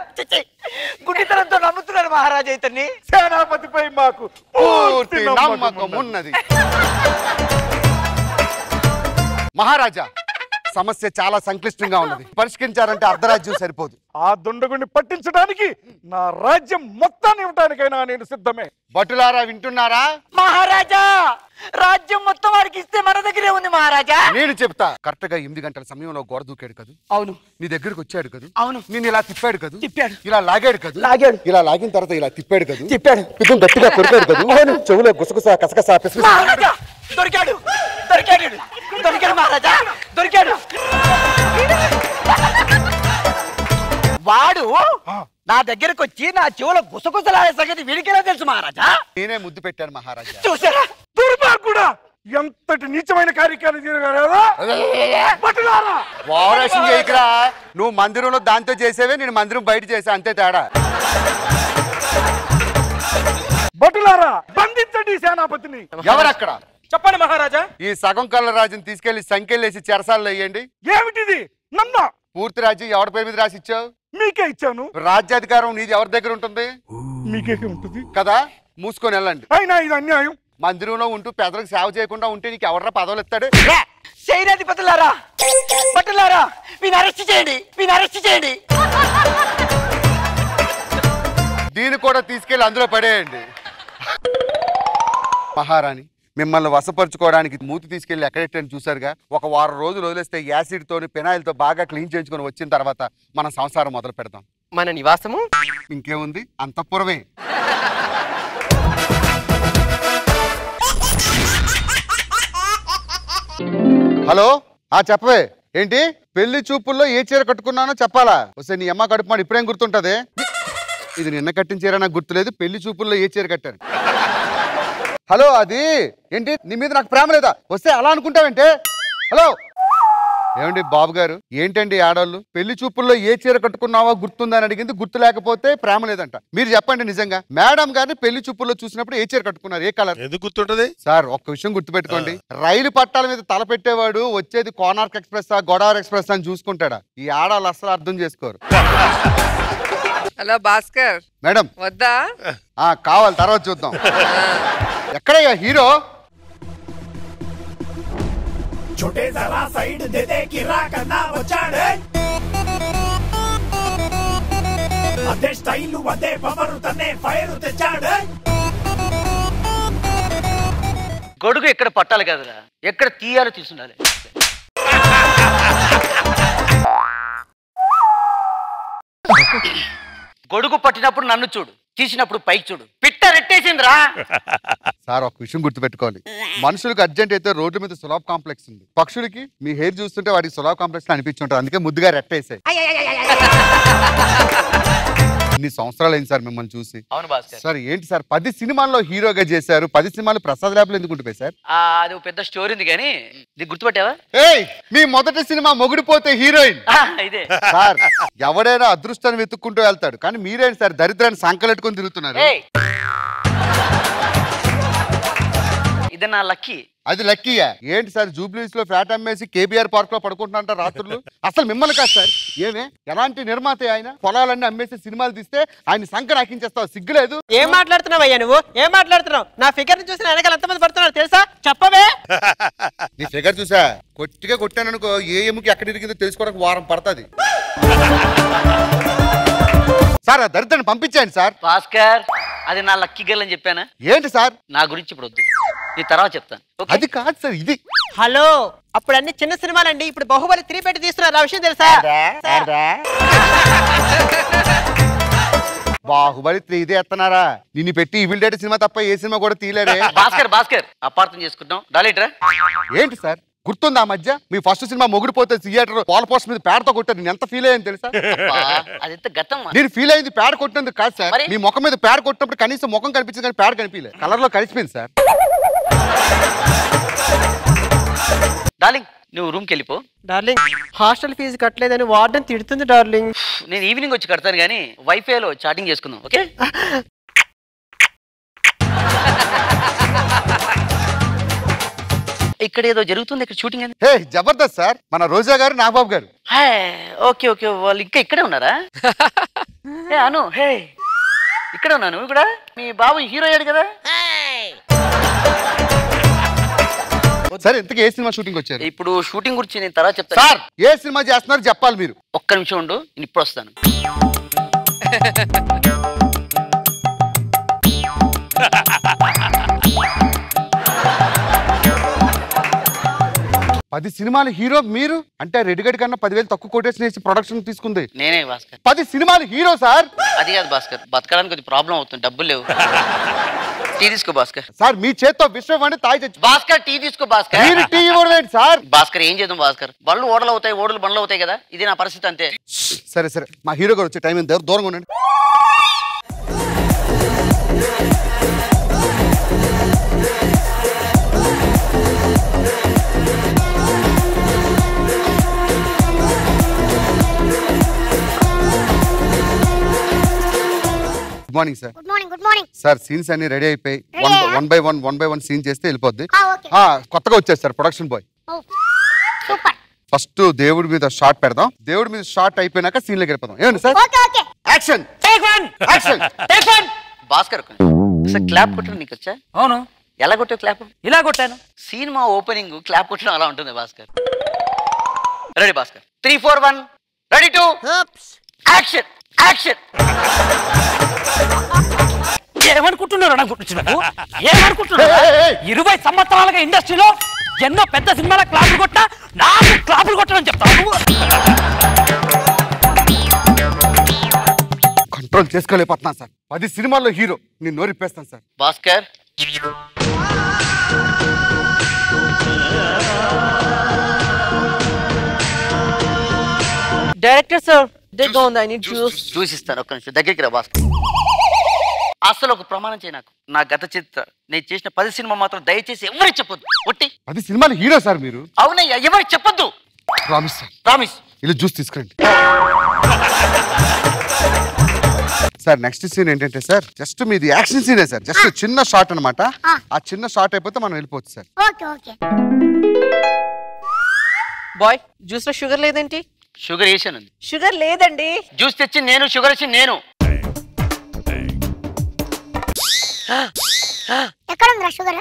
గుడ్డితనంతో నమ్ముతున్నారు మహారాజా ఇతన్ని. సేనాపతిపై మాకు పూర్తి నమ్మకం ఉన్నది. మహారాజా సమస్య చాలా సంక్లిష్టంగా ఉన్నది. పరిష్కరించారంటే అర్ధరాజ్యం సరిపోదు. ఆ దుండగుడిని పట్టించడానికి నా రాజ్యం మొత్తాన్ని ఇవ్వడానికైనా నేను సిద్ధమే. భటులారా వింటున్నారా? మహారాజా రాజ్యం మొత్తం వాడికి ఇస్తే మన దగ్గరే ఉంది మహారాజా. నేను చెప్తా. కరెక్ట్ గా 8 గంటల సమయంలో గోడ దూకాడు కదా? అవును. నీ దగ్గరకు వచ్చాడు కదా? అవును. నేను ఇలా తిప్పాడు కదా? తిప్పాడు. ఇలా లాగాడు కదా? లాగాడు. ఇలా లాగిన తర్వాత ఇలా తిప్పాడు కదా? తిప్పాడు. పితం గట్టిగా కొరికాడు కదా? చెవులో గుసగుస కసకస పిసపిస. మహారాజా దొరికాడు దొరికాడు దొరికాడు మహారాజా దొరికాడు. వాడు నా దగ్గరకు వచ్చి నా చెవులో గుసగుసలాడే సంగతి వీడికెలా తెలుసు మహారాజా? నేనే ముద్దు పెట్టాను మహారాజా. చూసారా? దుర్మార్గుడా, ఎంతటి నీచమైన కార్యక్రమం చేయగలరా? భటులారా, వారేషన్ చేయకురా. నువ్వు మందిరంలో దాంతో చేసేవే, నేను మందిరం బయట చేసా, అంతే తేడా. భటులారా బంధించండి సేనాపతిని. ఎవరక్కడ? చెప్పండి మహారాజా. ఈ సగం కళ్ళ రాజుని తీసుకెళ్లి సంఖ్యలేసి చెరసాల్లో వేయండి. ఏమిటిది? నన్నా పూర్తి రాజ్యం ఎవరి పేరు మీద రాసి ఇచ్చావు? మీకే ఇచ్చాను. రాజ్యాధికారం నీది ఎవరి దగ్గర ఉంటుంది? మీకే ఉంటుంది కదా? మూసుకొని వెళ్ళండి. అయినా ఇది అన్యాయం. మందిరంలో ఉంటూ పెదలకు సేవ చేయకుండా ఉంటే నీకు ఎవరా పదవులు ఇస్తాడు? సైన్యాధిపతులారా భటులారా వీని అరెస్ట్ చేయండి. వీని అరెస్ట్ చేయండి. దీన్ని కూడా తీసుకెళ్లి అందులో పడేయండి. మహారాణి మిమ్మల్ని వశపరుచుకోవడానికి మూతి తీసుకెళ్లి ఎక్కడెట్టని చూసారుగా. ఒక వారం రోజులు వదిలేస్తే యాసిడ్ తోని పెనాయిల్ తో బాగా క్లీన్ చేయించుకొని వచ్చిన తర్వాత మన సంసారం మొదలు పెడతాం. మన నివాసము ఇంకేముంది, అంతఃపురమే. హలో, చెప్పవే. ఏంటి పెళ్లి చూపుల్లో ఏ చీర కట్టుకున్నానో చెప్పాలా? వస్తే నీ అమ్మ కడుపు మాట ఇప్పుడేం గుర్తుంటది? ఇది నిన్న కట్టిన చీర నాకు గుర్తులేదు, పెళ్లి చూపుల్లో ఏ చీర కట్టాను. హలో, అది ఏంటి నీ మీద నాకు ప్రేమ లేదా? వస్తే అలా అనుకుంటావంటే. హలో ఏమండి బాబు గారు, ఏంటండి ఆడవాళ్ళు పెళ్లి చూపుల్లో ఏ చీర కట్టుకున్నావా గుర్తుందని అడిగింది, గుర్తు లేకపోతే ప్రేమ లేదంట. మీరు చెప్పండి నిజంగా మేడం గారిని పెళ్లి చూపుల్లో చూసినప్పుడు ఏ చీర కట్టుకున్నారు, ఏ కలర్? ఎందుకు గుర్తుంటది సార్ ఒక్క విషయం గుర్తుపెట్టుకోండి, రైలు పట్టాల మీద తల పెట్టేవాడు వచ్చేది కోనార్క్ ఎక్స్ప్రెస్ గోదావరి ఎక్స్ప్రెస్ అని చూసుకుంటాడా? ఈ ఆడవాళ్ళు అసలు అర్థం చేసుకోరు. హలో భాస్కర్ మేడం వద్దా? కావాలి, తర్వాత చూద్దాం. ఎక్కడయ్యా హీరో? छोटे जरा साइड दे दे किरा करना వచ్చాడే అదే స్టైల్ అదే పవర్ తనే ఫైర్ తెచ్చాడే. గొడుగు ఎక్కడ పట్టాలి కదరా, ఎక్కడ తీయాలో తీసుండాలి. గొడుగు పట్టినప్పుడు నన్ను చూడు, తీసినప్పుడు పైకి చూడు. పిట్ట రెట్టేసిందిరా. సార్ ఒక విషయం గుర్తుపెట్టుకోవాలి, మనుషులకు అర్జెంట్ అయితే రోడ్డు మీద సులాబ్ కాంప్లెక్స్ ఉంది, పక్షులకి మీ హెయిర్ చూస్తుంటే వాటికి సులాబ్ కాంప్లెక్స్ అనిపించుంటారు, అందుకే ముద్దుగా రెట్టేసాయి. ఇన్ని సంవత్సరాలు అయింది సార్ మిమ్మల్ని చూసి. అవును భాస్కర్. సార్ ఏంటి సార్ 10 సినిమాల్లో హీరోగా చేశారు, 10 సినిమాలు ప్రసాద్ ల్యాబ్లో ఎందుకు ఉండిపోయి సార్? అది పెద్ద స్టోరీ ఉంది కానీ ఇది గుర్తుపట్టావా? మీ మొదటి సినిమా మొగుడిపోతే హీరోయిన్ ఇదే సార్. ఎవడైనా అదృష్టాన్ని వెతుక్కుంటూ వెళ్తాడు, కానీ మీరేంటి సార్ దరిద్రాన్ని సంకలెట్టుకొని తిరుగుతున్నారు? ఇది నా లక్కీ. అది లక్కీయా? ఏంటి సార్ జూబ్లీస్ లో ఫ్లాట్ అమ్మేసి కేబీఆర్ పార్క్ లో పడుకుంటున్నాంట రాత్రులు? అసలు మిమ్మల్ని కాదు సార్, ఏమే ఎలాంటి నిర్మాత ఆయన? పొలాలన్నీ అమ్మేసి సినిమాలు తీస్తే ఆయన సంక రాకించేస్తావు, సిగ్గులేదు? ఏం మాట్లాడుతున్నావు అయ్యా నువ్వు? ఏం మాట్లాడుతున్నావు? నా ఫిగర్ ని చూసి వెనకాల ఎంతమంది పడుతున్నారు తెలుసా? చెప్పవే. నీ ఫిగర్ చూసా, కొట్టిగా కొట్టాననుకో ఏ ఎముకి ఎక్కడ ఇరిగిందో తెలుసుకోవడానికి వారం పడుతుంది. సార్ ఆ దరిద్రాన్ని పంపించాను సార్. భాస్కర్ అది నా లక్కీ గర్ల్ అని చెప్పానా? ఏంటి సార్? నా గురించి ఇప్పుడు వద్దు, ఈ తర్వాత చెప్తాను. అది కాదు సార్, ఇది. హలో, అప్పుడు అన్ని చిన్న సినిమాలండి, ఇప్పుడు బాహుబలి 3 పెట్టి తీస్తున్నారు, ఆ విషయం తెలుసా? బాహుబలి 3 ఇదే ఎత్తనారా? నిన్ను పెట్టి ఈవిల్ డేట్ సినిమా తప్ప ఏ సినిమా కూడా తీయలేరే. భాస్కర్ అపార్థం చేసుకుంటాం. డాలేట్రా ఏంటి సార్ గుర్తుందా ఆ మధ్య మీ ఫస్ట్ సినిమా మొగుడిపోతే థియేటర్ వాల్ పోస్ట్ మీద పేడతో కొట్టారు, నేను ఎంత ఫీల్ అయ్యాను తెలుసా? అది గతం. నేను ఫీల్ అయింది పేడ కొట్టినందుకు కాదు సార్, మీ ముఖం మీద పేడ కొట్టినప్పుడు కనీసం ముఖం కనిపించింది కానీ పేడ కనిపించలేదు, కలర్ లో కలిసిపోయింది సార్. డార్లింగ్ నువ్వు రూమ్కి వెళ్ళిపో. డార్లింగ్ హాస్టల్ ఫీజు కట్టలేదని వార్డెన్ తిడుతుంది డార్లింగ్. నేను ఈవినింగ్ వచ్చి కడతాను కానీ వైఫైలో చాటింగ్ చేసుకుందాం, ఓకే? ఇక్కడ ఏదో జరుగుతుంది, ఇక్కడ షూటింగ్ అని. హే జబర్దస్త్ సార్, మన రోజా గారు నాగబాబు గారు. ఓకే ఓకే, వాళ్ళు ఇంకా ఇక్కడే ఉన్నారా? హే అను, హే ఇక్కడే ఉన్నాను. నువ్వు కూడా మీ బాబు హీరో అయ్యాడు కదా? సార్ ఇంతకీ ఏ సినిమా షూటింగ్ వచ్చారు? ఇప్పుడు షూటింగ్ గురించి నేను తర్వాత చెప్తాను. సార్ ఏ సినిమా చేస్తున్నారు చెప్పాలి మీరు. ఒక్క నిమిషం ఉండు, నేను ఇప్పుడు వస్తాను. పది సినిమాలు హీరో మీరు అంటే రెడ్డిగడ్డి కన్నా 10,000 తక్కువ కొటేషన్ వేసి ప్రొడక్షన్ తీసుకుంది నేనే భాస్కర్. 10 సినిమాలు హీరో సార్. అది కాదు భాస్కర్, బతకడానికి కొంచెం ప్రాబ్లం అవుతుంది, డబ్బులు లేవు. టీ తీసుకో భాస్కర్. సార్ మీ చేత్తో విశ్వం అంటే తాగి తెచ్చు. భాస్కర్ టీ తీసుకో భాస్కర్. మీరు టీ ఇవ్వలేదు సార్. భాస్కర్ ఏం చేద్దాం భాస్కర్, బండ్లు ఓడలు అవుతాయి, ఓడలు బండ్లు అవుతాయి కదా, ఇది నా పరిస్థితి అంతే. సరే సరే మా హీరో గారు వచ్చే టైం ఎంత దూరంగా ఉండండి. Good morning sir. Good morning sir scenes అన్ని రెడీ అయిపోయి వన్ బై వన్ సీన్ చేస్తే వెళ్ళిపోద్ది. కొత్తగా వచ్చేది సార్ ప్రొడక్షన్ బాయ్. ఫస్ట్ దేవుడి మీద షాట్ పెడదాం, దేవుడి మీద షాట్ అయిపోయినాక సీన్ లోకి వెళ్ళిపోదాం. ఏమండి sir? Action. Action. Bhaskar sir clap కొట్టడం నీకు వచ్చా? అవును. ఎలా కొట్టావు క్లాప్? ఇలా కొట్టాను. సినిమా ఓపెనింగ్ క్లాప్ కొట్టడం అలా ఉంటుంది Bhaskar. Ready Bhaskar, 3, 4, 1 ready to action. Action. ఏమనుకుంటున్నారు నాకు ఏమనుకుంటున్నారు? 20 సంవత్సరాలుగా ఇండస్ట్రీలో ఎన్నో పెద్ద సినిమాల క్లాపులు కొట్టినా నాకు క్లాపులు కొట్టడం చెప్తాను. Control చేసుకోలేకపోతున్నా sir. 10 సినిమాల్లో హీరో, నేను నోరిప్పేస్తాను సార్. భాస్కర్ డైరెక్టర్ సార్ దగ్గర ఉంది, ఐ నీడ్ జ్యూస్. జ్యూస్ ఇస్తాను, ఒక్క నిమిషం దగ్గరికి రా భాస్కర్. అసలు ఒక ప్రమాణం చేయి నాకు, నా గత చిత్ర నేను చేసిన 10 సినిమా మాత్రం దయచేసి ఎవరికి చెప్పొద్దు. ఒట్టి 10 సినిమాలు హీరో సార్ మీరు. అవునయ్యా, ఎవరికి చెప్పొద్దు. Promise sir. ప్రామిస్. ఇలా జ్యూస్ తీసుకురండి సార్. నెక్స్ట్ సీన్ ఏంటంటే సార్, జస్ట్ మీది యాక్షన్ సీనే సార్, జస్ట్ చిన్న షాట్ అన్నమాట. ఆ చిన్న షాట్ అయిపోతే మనం వెళ్ళిపోవచ్చు సార్. బాయ్ జ్యూస్ లో షుగర్ లేదేంటి? షుగర్ వేసాను. షుగర్ లేదండి. జ్యూస్ తెచ్చి నేను, షుగర్ వచ్చి నేను. ఎక్కడ ఉందిరా షుగర్?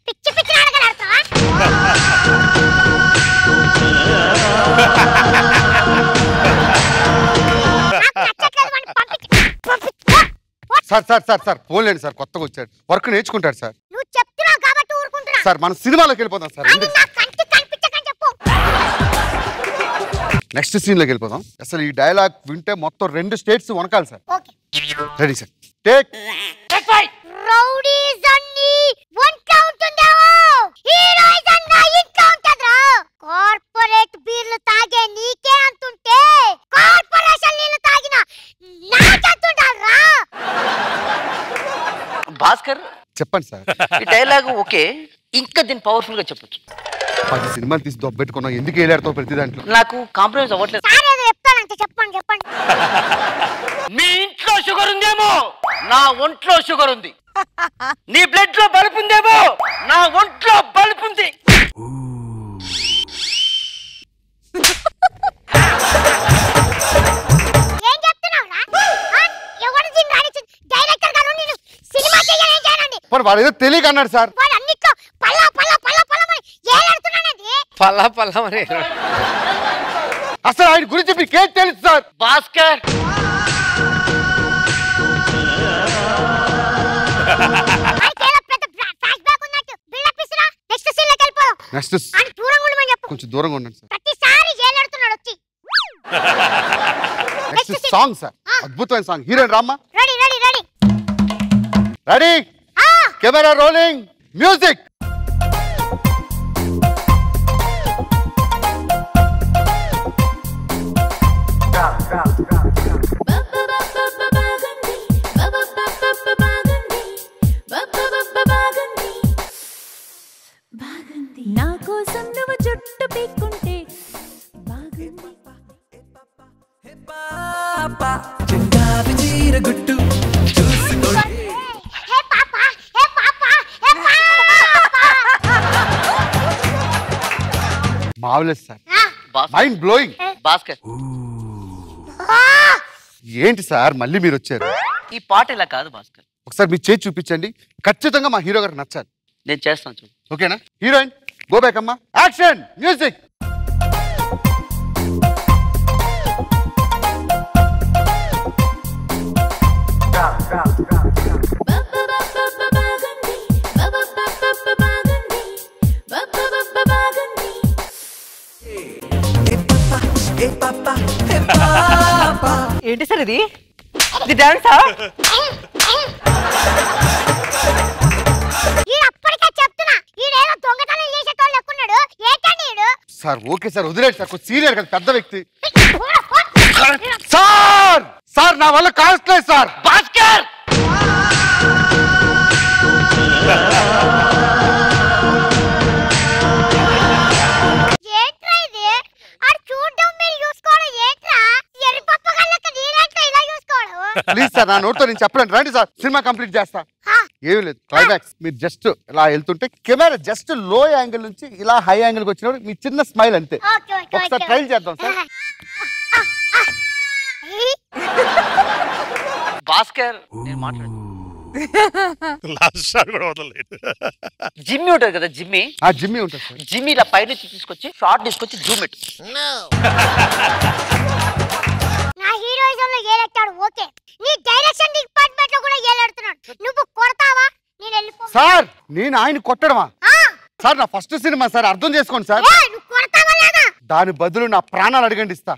పిచ్చి పిచ్చి నాటకాలు ఆడతావా? సార్ సార్ సార్ సార్ పోలేండి సార్, కొత్తగా వచ్చాడు, వర్క్ నేర్చుకుంటాడు సార్. నువ్వు చెప్తున్నావు కాబట్టి ఊరుకుంటున్నా. సార్ మనం సినిమాలోకి వెళ్ళిపోదాం సార్. నెక్స్ట్ సీన్ లోకి వెళ్ళిపోదాం. అసలు ఈ డైలాగ్ వింటే మొత్తం 2 స్టేట్స్ వనకాలి sir. Ready sir, take. Rowdies అన్ని వంట ఉంటుందేమో, హీరోయిస్ అన్న ఇంట్లో ఉంటదిరా. కార్పొరేట్ బీర్లు తాగే నీకే అంతుంటే కార్పొరేషన్ నీళ్ళు తాగిన నాకెంతుంటారా? భాస్కర్ చెప్పండి సార్. ఈ డైలాగ్ ఓకే, ఇంకా దీన్ని పవర్ఫుల్ గా చెప్పొచ్చు. 10 సినిమాలు తీసి దొబ్బెట్టుకున్నాం, ఎందుకు వేలాడుతావు ప్రతి దాంట్లో? నాకు కాంప్రమైజ్ అవ్వట్లేదు. సార్ ఏదో చెప్తానంటే చెప్పండి చెప్పండి. మీ ఇంట్లో షుగర్ ఉందేమో, నా ఒంట్లో షుగర్ ఉంది. నీ బ్లడ్ లో బల్బ్ ఉందేమో, నా ఒంట్లో బల్బ్ ఉంది. ఏం చెప్తున్నావురా? ఎవరు దీన్ని రానిచ్చి డైరెక్టర్ గారు నేను సినిమా చేయాలి ఏం చేయాలండి? మరి వాడు ఏదో తెలియక అన్నాడు సార్. వాడు అన్నిట్లో పల్లా పల్లా పల్లా పల్లా మరి ఏలాడుతున్నానండి. పల్లా పల్లా మరి అసలు ఆయన గురించి మీకేం తెలుసు సార్? భాస్కర్ కొంచెం దూరంగా ఉండండి సార్. ప్రతిసారి ఏలాడుతున్నాడు వచ్చి. నెక్స్ట్ సాంగ్ సార్, అద్భుతమైన సాంగ్. హీరోయిన్ రామ్మా. Ready ready ready ready, camera rolling, music. నా కోసం నువ్వు జుట్టు పీక్కుంటే చెంగావి చీర గుట్టు చూసుకోండి. మావులేదు సార్, మైండ్ బ్లోయింగ్. భాస్కర్ ఏంటి సార్ మళ్ళీ మీరు వచ్చారు? ఈ పాట ఇలా కాదు భాస్కర్. ఒకసారి మీ చేతి చూపించండి, ఖచ్చితంగా మా హీరో గారికి నచ్చాలి. నేను చేస్తాను చూడు. ఓకేనా? హీరోయిన్ గో బ్యాక్ అమ్మా, యాక్షన్, మ్యూజిక్. ఏంటి సార్ ఇది? ఇది డాన్సా? సార్ ఓకే సార్, వదిలేడు సార్, కొంచెం సీనియర్ కదా, పెద్ద వ్యక్తి. సార్ సార్ నా వల్ల కావట్లేదు సార్. భాస్కర్ ఏంట్రా ఇది? ఆడు చూడడం మీరు చూసుకోవడం ఏంట్రా? ఎర్రి పప్పగల్లక నీరేంట్రా ఇలా చూసుకోవడం? ప్లీజ్ సార్, నా నోట్తో నేను చెప్పలేను. రండి సార్, సినిమా కంప్లీట్ చేస్తా. ఏమీ లేదు, క్లైమాక్స్. మీరు జస్ట్ ఇలా వెళ్తుంటే కెమెరా జస్ట్ లో యాంగిల్ నుంచి ఇలా హై యాంగిల్ కి వచ్చినప్పుడు మీ చిన్న స్మైల్ అంతే. ఒకసారి ట్రై చేద్దాం సార్. భాస్కర్ నేను మాట్లాడు. జిమ్మి ఉంటుంది కదా, జిమ్మి. జిమ్మి ఉంటుంది సార్. జిమ్మి ఇలా పై నుంచి తీసుకొచ్చి షార్ట్ తీసుకొచ్చి జూమ్ ఇట్. నా హీరోయిజం లో ఏలెట్టాడు ఓకే, నీ డైరెక్షన్ డిపార్ట్మెంట్ లో కూడా ఏలెడుతున్నాడు. నువ్వు కొడతావా? నేను వెళ్ళిపో. సార్ నేను ఆయన కొట్టడమా? సార్ నా ఫస్ట్ సినిమా సార్, అర్థం చేసుకోండి సార్. నువ్వు కొడతావా లేదా? దాని బదులు నా ప్రాణాలు అడగండి ఇస్తా.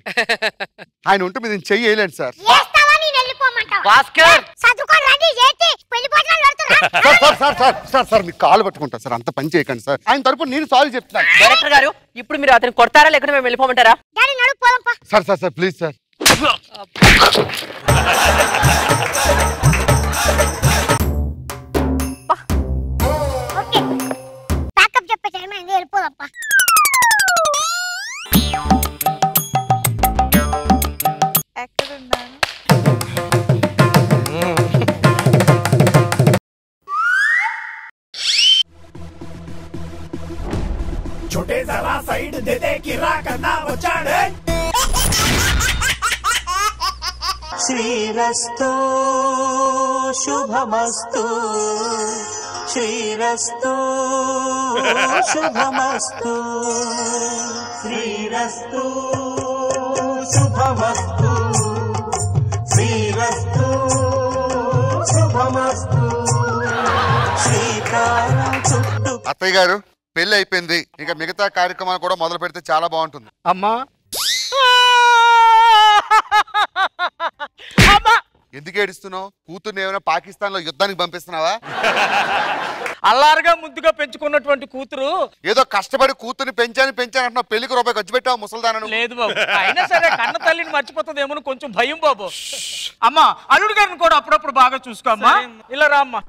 ఆయన ఉంటే మీరు చెయ్యి వేయలేండి సార్. చేస్తావా? నేను వెళ్ళిపోమంటావా? భాస్కర్ చదువుకొని రండి ఏంటి పెళ్లి భోజనాలు పెడుతున్నా సార్ మీ కాలు పట్టుకుంటా సార్, అంత పని చేయకండి సార్. ఆయన తరపున నేను సాల్వ్ చెప్తాను. డైరెక్టర్ గారు ఇప్పుడు మీరు అతను కొడతారా లేకుంటే మేము వెళ్ళిపోమంటారా? డాడీ నడుపు పోదాంపా. Sir please sir. Okay backup చెప్పే టైం అయింది, వెళ్ళిపోదాంపా. ఎక్కడున్నాను? छोटे जरा साइड दे दे किरा करना बचाड़े శ్రీరస్తు శుభమస్తు శ్రీరస్తు శుభమస్తు శ్రీరస్తు శుభమస్తు శ్రీరస్తు శుభమస్తు శ్రీకారం చుట్టూ. అత్తయ్య గారు పెళ్లి అయిపోయింది, ఇంకా మిగతా కార్యక్రమాలు కూడా మొదలు పెడితే చాలా బాగుంటుంది. అమ్మా ఎందుకు ఏడుస్తున్నావు? కూతుర్ని ఏమైనా పాకిస్తాన్ లో యుద్ధానికి పంపిస్తున్నావా? అల్లారుగా ముద్దుగా పెంచుకున్నటువంటి కూతురు ఏదో కష్టపడి కూతుర్ని పెంచాను అంటున్నావు, పెళ్లికి రూపాయి ఖర్చు పెట్టావు ముసల్దానను. లేదు బాబు, అయినా సరే కన్న తల్లిని మర్చిపోతుందేమో కొంచెం భయం బాబు. అమ్మా అల్లుడు గారిని కూడా అప్పుడప్పుడు బాగా చూసుకో అమ్మా. ఇలా రా అమ్మా.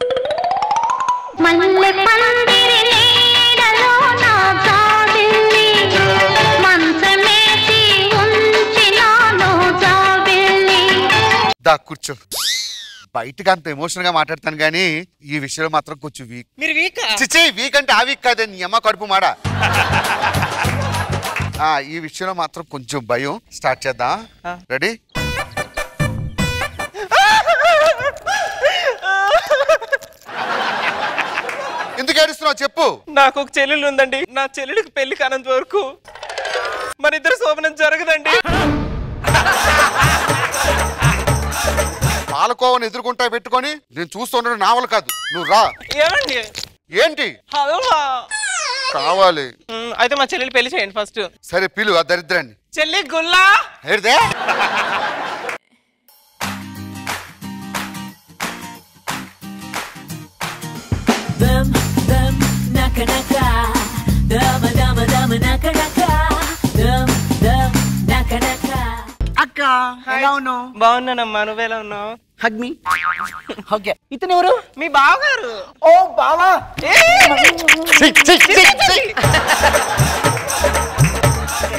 దా కూర్చో. బయటకు అంత ఎమోషనల్ గా మాట్లాడతాను గానీ ఈ విషయంలో మాత్రం కొంచెం వీక్. మీరు వీక్? చిచ్చే వీక్ అంటే ఆ వీక్ కాదే, నీ అమ్మ కడుపు మాడ. ఈ విషయంలో మాత్రం కొంచెం భయం. స్టార్ట్ చేద్దాం. రెడీ? ఎందుకు ఏడుస్తున్నావు చెప్పు. నాకు ఒక చెల్లెలు ఉందండి, నా చెల్లెలికి పెళ్లి కానంత వరకు మన ఇద్దరు శోభనం జరగదండి. పాలకోవని ఎదుర్కొంటా పెట్టుకొని నేను చూస్తుండడం నావలు కాదు, నువ్వు రా. ఏమండి? ఏంటి కావాలి? అయితే మా చెల్లెలు పెళ్లి చేయండి ఫస్ట్. సరే పిలు ఆ దరిద్రాన్ని. చెల్లి గుల్లా ఏడిదే? అక్క ఎలా ఉన్నావు? బాగున్నానమ్మా, నువ్వెలా ఉన్నావు? Hug me. ఓకే, ఇతను ఎవరు? మీ బావగారు. ఓ బావా.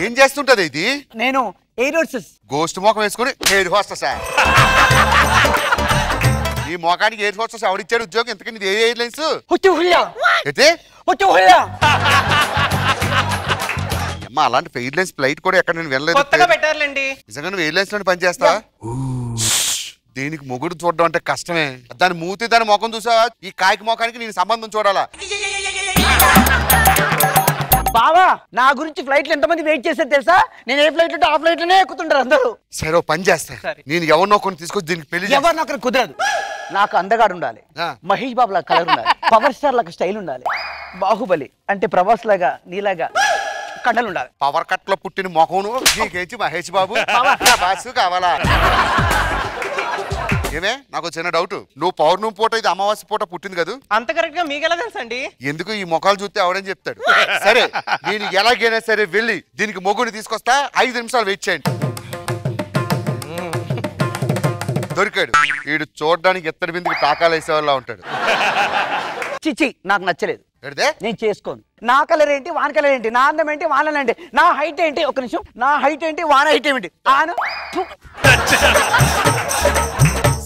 ఏం చేస్తుంటది ఇది? నేను ఎయిర్ హోస్టెస్. గోస్ట్ మోకం వేసుకుని ఎయిర్ హోస్టెస్. ఈ మోకానికి ఎయిర్ హోస్టెస్ ఎవడిచ్చాడు ఉద్యోగం? ఎంతకని ఇది ఏ ఎయిర్లైన్స్? అయితే అమ్మా అలాంటి ఎయిర్లైన్స్ ఫ్లైట్ కూడా ఎక్కడ నేను వెళ్ళలేదు. నిజంగా నువ్వు ఎయిర్లైన్స్ లో పని చేస్తావా? దీనికి మొగుడు చూడడం అంటే కష్టమే. దాని మూతి దాని ముఖం చూసావా? ఈ కాయకి మొఖానికి నేను సంబంధం చూడాలా? బావా నా గురించి ఫ్లైట్ లో ఎంతమంది వెయిట్ చేశారు తెలుసా? నేను ఏ ఫ్లైట్ లో ఆ ఫ్లైట్ లోనే ఎక్కుతుంటారు అందరూ. సరే పని చేస్తా, నేను ఎవరినో కొన్ని తీసుకొచ్చి దీనికి పెళ్లి. ఎవరు నాకు కుదరదు. నాకు అందగాడు ఉండాలి, మహేష్ బాబు లాగా కలర్ ఉండాలి, పవర్ స్టార్ లాగా స్టైల్ ఉండాలి, బాహుబలి అంటే ప్రభాస్ లాగా నీలాగా కండలు ఉండాలి. పవర్ కట్ లో పుట్టిన మొఖం నీకేంచి మహేష్ బాబు బాసు కావాలా? ఏమే నాకు చిన్న డౌట్, నువ్వు పౌర్ణమి పూట ఇది అమావాస్య పూట పుట్టింది కదా? అంత కరెక్ట్ గా మీకెలా తెలుసండి? ఎందుకు ఈ మొఖాలు చూస్తే ఎవడని చెప్తాడు. సరే నేను ఎలాగైనా సరే వెళ్ళి దీనికి మొగుని తీసుకొస్తా, 5 నిమిషాలు వెయిట్ చేయండి. దొరికాడు. వీడు చూడడానికి ఎత్తడి బిందుకి టాకాలు వేసేవాళ్ళ ఉంటాడు. చిచ్చి నాకు నచ్చలేదు, నేను చేసుకోను. నా కలర్ ఏంటి వాన కలర్ ఏంటి, నా అందం ఏంటి వాన ఏంటి, నా హైట్ ఏంటి, ఒక నిమిషం, నా హైట్ ఏంటి వాన హైట్ ఏంటి?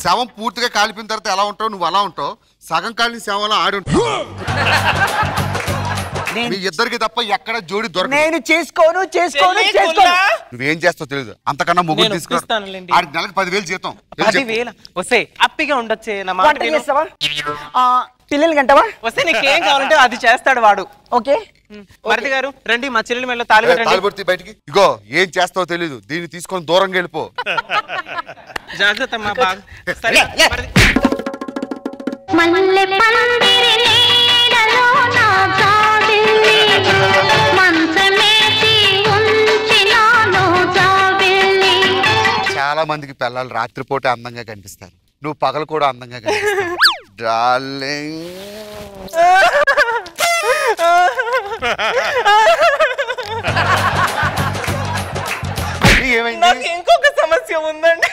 శవం పూర్తిగా కాలిపోయిన తర్వాత ఎలా ఉంటావు నువ్వు అలా ఉంటావు, సగం కాలిన శవంలో ఆడుంటావు. మీ ఇద్దరికి తప్ప ఎక్కడ జోడి దొరకదు. నేను చేసుకోను చేసుకోను చేసుకోను. నువ్వేం చేస్తావు తెలియదు. అంతకన్నా ముగ్గురు తీసుకురా. నెలకు 10,000 జీతం. 10,000 వస్తే అప్పిగా ఉండొచ్చే. పిల్లలు గంటవా వస్తే నీకేం కావాలంటే అది చేస్తాడు వాడు. ఓకే మరిది గారు రండి, మా చెల్లెలు మెల్ల తాళి తాళిబొట్టి బయటికి. ఇగో ఏం చేస్తావో తెలీదు, దీన్ని తీసుకొని దూరంగా వెళ్ళిపో. జాగ్రత్త అమ్మా. బాగా చాలా మందికి పిల్లలు రాత్రిపూట అందంగా కనిపిస్తారు, నువ్వు పగలు కూడా అందంగా కనిపిస్తావు డార్లింగ్. నాకు ఇంకొక సమస్య ఉందండి.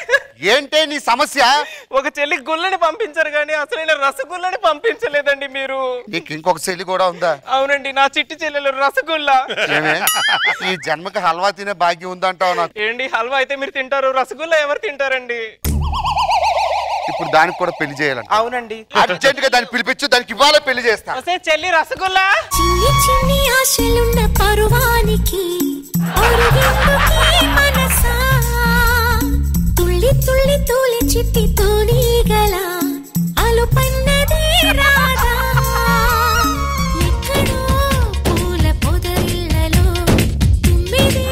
ఏంటే నీ సమస్య? ఒక చెల్లి గుళ్ళని పంపించారు కానీ అసలైన రసగుల్లని పంపించలేదండి మీరు. నీకు ఇంకొక చెల్లి కూడా ఉందా? అవునండి, నా చిట్టి చెల్లెలు రసగుల్లా. ఈ జన్మకి హల్వా తినే భాగ్యం ఉందంటావు నాకు. ఏంటి హల్వా అయితే మీరు తింటారు, రసగుల్లా ఎవరు తింటారండి? ఇప్పుడు దానికి కూడా పెళ్లి చేయాలంట. అవునండి, అర్జెంట్ గా దాన్ని పిలిపించు, దానికి ఇవాళ పెళ్లి చేస్తా. చెల్లి రసగుల్లా. చిన్ని చిన్ని ఆశలున్న పరువానికి మనసా తుళ్ళి తుళ్ళి తూలి చిట్టి తూలిగల అలుపన్నదే రాదా ఎక్కడో పూల పొదరిళ్ళలో తుమ్మిదే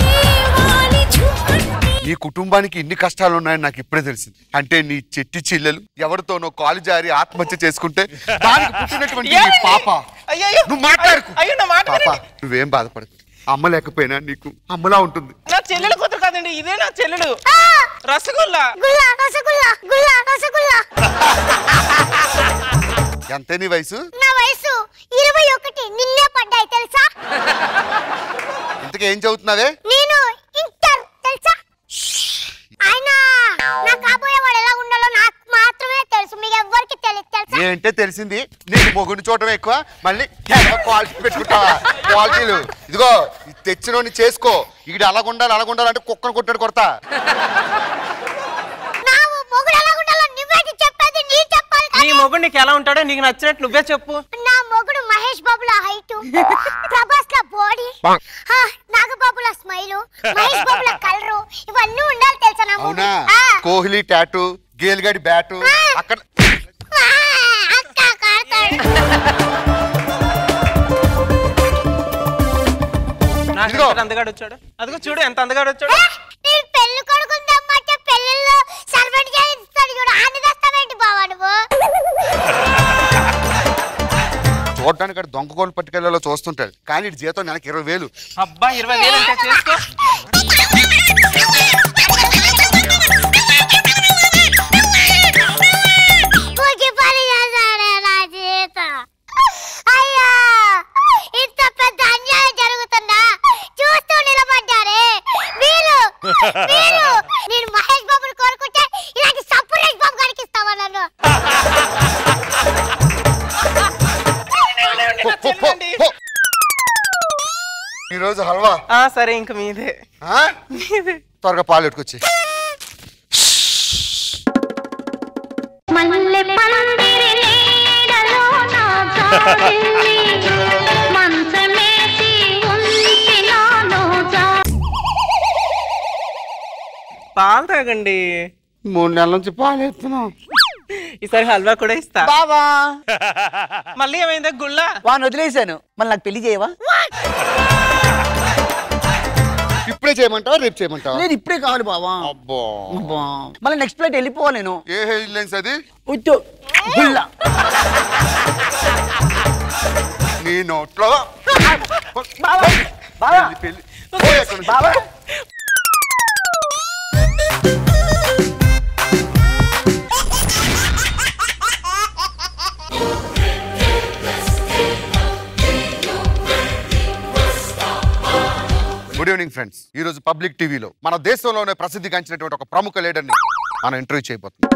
వాలి చుమ్మంటే. నీ కుటుంబానికి ఇన్ని కష్టాలు ఉన్నాయని నాకు ఇప్పుడే తెలిసింది. అంటే నీ చెట్టి చిల్లెలు ఎవరితోనో కాలు జారి ఆత్మహత్య చేసుకుంటే దానికి పుట్టినటువంటి నీ పాప. నువ్వు మాట్లాడుకు పాప, నువ్వేం బాధపడకు. అమ్మ లేకపోయినా నీకు అమ్మలా ఉంటుంది. నా చెల్లెలు కూతురు కాదండి, ఇదే నా చెల్లెలు రసగుల్లా. ఎంత నీ వయసు? నా వయసు 21. నిన్నే పడ్డాయి తెలుసా? ఇంతకీ ఏం చదువుతున్నావే? నేను ఇంటర్ తెలుసా? ఆయన నా కాబోయేవాడు ఎలా ఉండాలో నాకు మాత్రమే తెలుసు, మీకు ఎవ్వరికి తెలియదు తెలుసా? ఏంటే తెలిసింది? నీకు మొగుడిని చూడటం ఎక్కువ, మళ్ళీ క్వాలిటీ పెట్టుకుంటావా? క్వాలిటీలు ఇదిగో తెచ్చినోని చేసుకో. ఇక్కడ అలాగుండాలి అంటే కుక్కను కొట్టాడు కొడతా. నా మొగుడు ఎలా ఉండాలో నువ్వేది చెప్పేది, నీ చెప్పాలి. నీ మొగుడు నీకు ఎలా ఉంటాడో నీకు నచ్చినట్టు నువ్వే చెప్పు. నా మొగుడు మహేష్ బాబుల హైట్, ప్రభాస్ ల బాడీ, నాగబాబుల స్మైల్, మహేష్ బాబుల కలరు, ఇవన్నీ ఉండాలి తెలుసా నా అవునా? మొగుడు. కోహ్లీ టాటూ, గేల్గాడి బ్యాటు అక్కడ అందగాడు వచ్చాడు. అదిగో చూడు ఎంత అందగాడు వచ్చాడు. నేను పెళ్లి కొడుకుందమ్మంటే పెళ్లిలో సర్వెంట్ చేయిస్తాడు చూడు, ఆని తెస్తావేంటి బావా నువ్వు? చూడడానికి అక్కడ దొంగ కోళ్ళు పట్టుకెళ్ళలో చూస్తుంటాడు, కానీ ఇటు జీతం నెలకి 20,000. అబ్బా 20,000 అంటే చేసుకో. అయ్యా ఇంత పెద్ద అన్యాయం జరుగుతుందా చూస్తూ నిలబడ్డారే మీరు. నేను మహేష్ బాబుని కోరుకుంటే ఇలాంటి సపరేష్ బాబు కనిపిస్తావా నన్ను? ఈరోజు హల్వా సరే ఇంక మీదే. త్వరగా పాలు పెట్టుకొచ్చి. పాలు తాగండి. 3 నెలల నుంచి పాలు ఎత్తున్నాం. ఈసారి హల్వా కూడా ఇస్తా. బావా మళ్ళీ ఏమైందా గుళ్ళ? వాడిని వదిలేశాను, మళ్ళీ నాకు పెళ్లి చేయవా? ఇప్పుడే చేయమంటావా రేపు చేయమంటావా? లేదు ఇప్పుడే కావాలి బావా. అబ్బా మళ్ళీ నెక్స్ట్ ఫ్లైట్ వెళ్ళిపోవాలి నేను. ఏ హెయిర్లైన్స్ అది? నీ నోట్లో పెళ్లి. Good evening friends. ఈ రోజు పబ్లిక్ టీవీలో మన దేశంలోనే ప్రసిద్ధిగాంచినటువంటి ఒక ప్రముఖ లీడర్ ని మనం ఇంటర్వ్యూ చేయబోతున్నాం.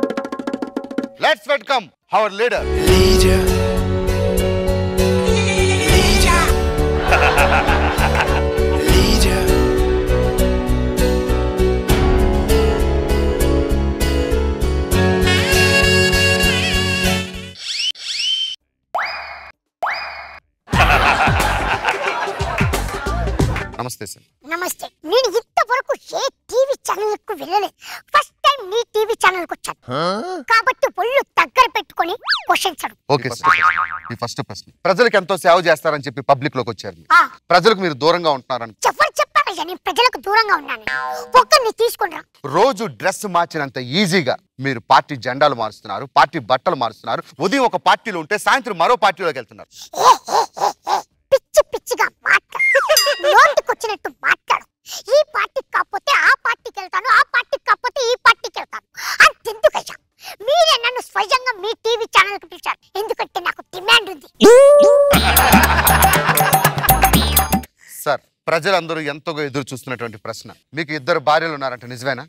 Let's welcome our leader. నమస్తే సార్. నమస్తే. నేను ఇంతవరకు ఏ టీవీ ఛానల్ కు వెళ్ళలేదు, ఫస్ట్ టైం నీ టీవీ ఛానల్ కు వచ్చాను కాబట్టి ఒళ్ళు దగ్గర పెట్టుకొని క్వశ్చన్స్ అడుగు. Okay sir. ఈ ఫస్ట్ ప్రశ్న, ప్రజలకు ఎంతో సేవ చేస్తారని చెప్పి పబ్లిక్ లోకి వచ్చారు. ప్రజలకు మీరు దూరంగా ఉంటున్నారని ఎవరు చెప్పారయ్యా నేను ప్రజలకు దూరంగా ఉన్నాను? ఒక్కరిని తీసుకుని రా. రోజు డ్రెస్ మార్చినంత ఈజీగా మీరు పార్టీ జెండాలు మారుస్తున్నారు, పార్టీ బట్టలు మారుస్తున్నారు. ఉదయం ఒక పార్టీలో ఉంటే సాయంత్రం మరో పార్టీలోకి వెళ్తున్నారు. పిచ్చి పిచ్చిగా మాట్లాడు, నోటికొచ్చినట్టు మాట్లాడు. ఈ పార్టీకి కాకపోతే ఆ పార్టీకి వెళ్తాను, ఆ పార్టీకి కాకపోతే ఈ పార్టీకి వెళ్తాను అంతెందుకయ్యా? మీరే నన్ను సార్ ప్రజలందరూ ఎంతగా ఎదురు చూస్తున్నటువంటి ప్రశ్న, మీకు 2 భార్యలు ఉన్నారంట, నిజమేనా?